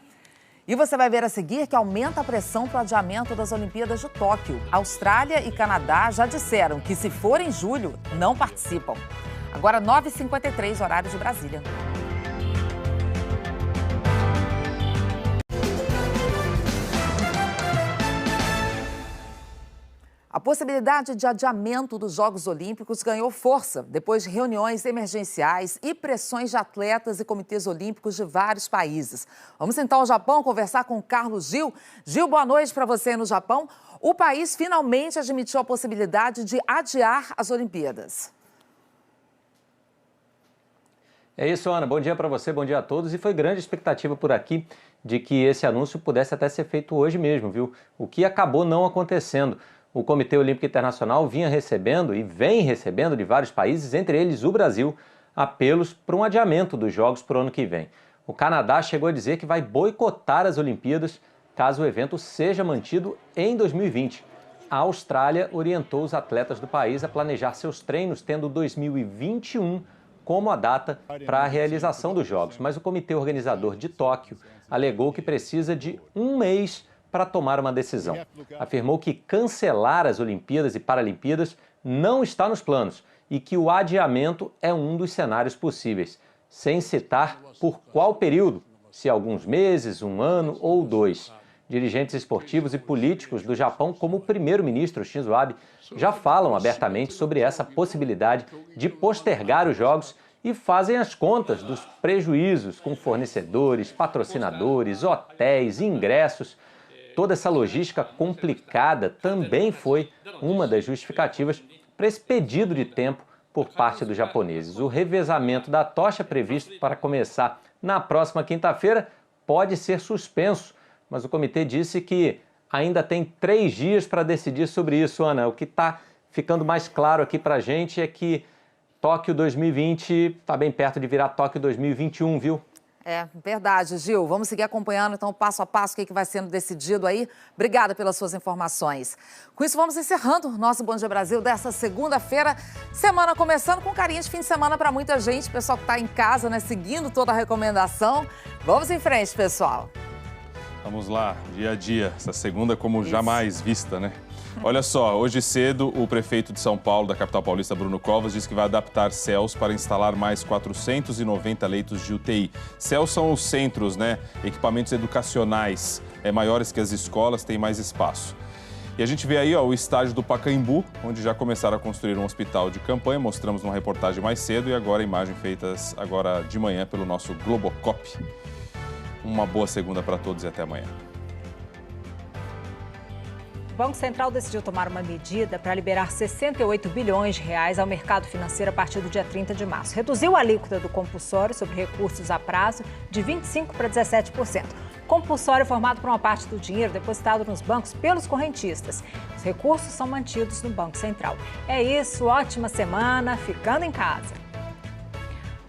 S1: E você vai ver a seguir que aumenta a pressão para o adiamento das Olimpíadas de Tóquio. Austrália e Canadá já disseram que, se for em julho, não participam. Agora, 9h53, horário de Brasília. A possibilidade de adiamento dos Jogos Olímpicos ganhou força depois de reuniões emergenciais e pressões de atletas e comitês olímpicos de vários países. Vamos então ao Japão conversar com o Carlos Gil. Gil, boa noite para você no Japão. O país finalmente admitiu a possibilidade de adiar as Olimpíadas.
S6: É isso, Ana. Bom dia para você, bom dia a todos. E foi grande expectativa por aqui de que esse anúncio pudesse até ser feito hoje mesmo, viu? O que acabou não acontecendo. O Comitê Olímpico Internacional vinha recebendo e vem recebendo de vários países, entre eles o Brasil, apelos para um adiamento dos Jogos para o ano que vem. O Canadá chegou a dizer que vai boicotar as Olimpíadas caso o evento seja mantido em 2020. A Austrália orientou os atletas do país a planejar seus treinos, tendo 2021 como a data para a realização dos Jogos. Mas o comitê organizador de Tóquio alegou que precisa de um mês para tomar uma decisão. Afirmou que cancelar as Olimpíadas e Paralimpíadas não está nos planos e que o adiamento é um dos cenários possíveis, sem citar por qual período, se alguns meses, um ano ou 2. Dirigentes esportivos e políticos do Japão, como o primeiro-ministro Shinzo Abe, já falam abertamente sobre essa possibilidade de postergar os Jogos e fazem as contas dos prejuízos com fornecedores, patrocinadores, hotéis, ingressos. Toda essa logística complicada também foi uma das justificativas para esse pedido de tempo por parte dos japoneses. O revezamento da tocha previsto para começar na próxima quinta-feira pode ser suspenso, mas o comitê disse que ainda tem 3 dias para decidir sobre isso, Ana. O que está ficando mais claro aqui para a gente é que Tóquio 2020 está bem perto de virar Tóquio 2021, viu?
S1: É, verdade, Gil. Vamos seguir acompanhando, então, passo a passo, o que vai sendo decidido aí. Obrigada pelas suas informações. Com isso, vamos encerrando o nosso Bom Dia Brasil dessa segunda-feira. Semana começando com carinho de fim de semana para muita gente. Pessoal que está em casa, né, seguindo toda a recomendação. Vamos em frente, pessoal.
S2: Vamos lá, dia a dia. Essa segunda como jamais vista, né? Olha só, hoje cedo, o prefeito de São Paulo, da capital paulista, Bruno Covas, disse que vai adaptar CELS para instalar mais 490 leitos de UTI. CELS são os centros, né? Equipamentos educacionais, maiores que as escolas, têm mais espaço. E a gente vê aí, ó, o estádio do Pacaembu, onde já começaram a construir um hospital de campanha. Mostramos numa reportagem mais cedo e agora a imagem feitas agora de manhã pelo nosso Globocop. Uma boa segunda para todos e até amanhã.
S16: O Banco Central decidiu tomar uma medida para liberar 68 bilhões de reais ao mercado financeiro a partir do dia 30 de março. Reduziu a alíquota do compulsório sobre recursos a prazo de 25% para 17%. Compulsório formado por uma parte do dinheiro depositado nos bancos pelos correntistas. Os recursos são mantidos no Banco Central. É isso, ótima semana, ficando em casa.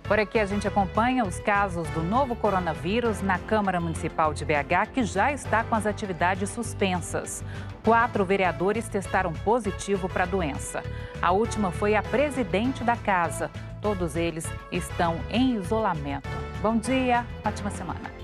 S3: Por aqui a gente acompanha os casos do novo coronavírus na Câmara Municipal de BH, que já está com as atividades suspensas. 4 vereadores testaram positivo para a doença. A última foi a presidente da casa. Todos eles estão em isolamento. Bom dia, ótima semana.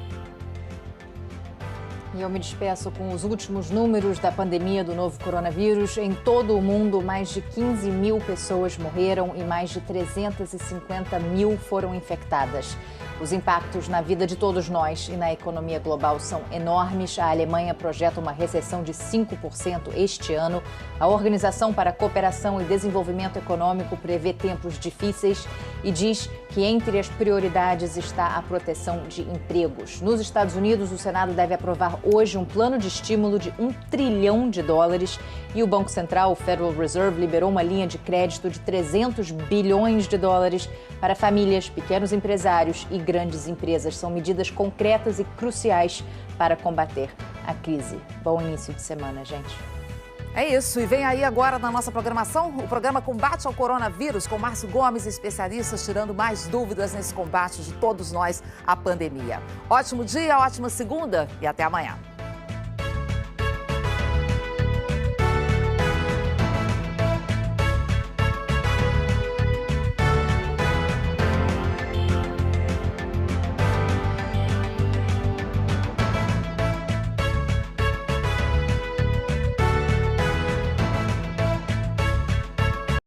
S26: E eu me despeço com os últimos números da pandemia do novo coronavírus. Em todo o mundo, mais de 15 mil pessoas morreram e mais de 350 mil foram infectadas. Os impactos na vida de todos nós e na economia global são enormes. A Alemanha projeta uma recessão de 5% este ano. A Organização para a Cooperação e Desenvolvimento Econômico prevê tempos difíceis e diz que entre as prioridades está a proteção de empregos. Nos Estados Unidos, o Senado deve aprovar hoje um plano de estímulo de $1 trilhão e o Banco Central, o Federal Reserve, liberou uma linha de crédito de 300 bilhões de dólares para famílias, pequenos empresários e grandes empresas. São medidas concretas e cruciais para combater a crise. Bom início de semana, gente.
S1: É isso, e vem aí agora na nossa programação o programa Combate ao Coronavírus, com Márcio Gomes, especialistas tirando mais dúvidas nesse combate de todos nós à pandemia. Ótimo dia, ótima segunda e até amanhã.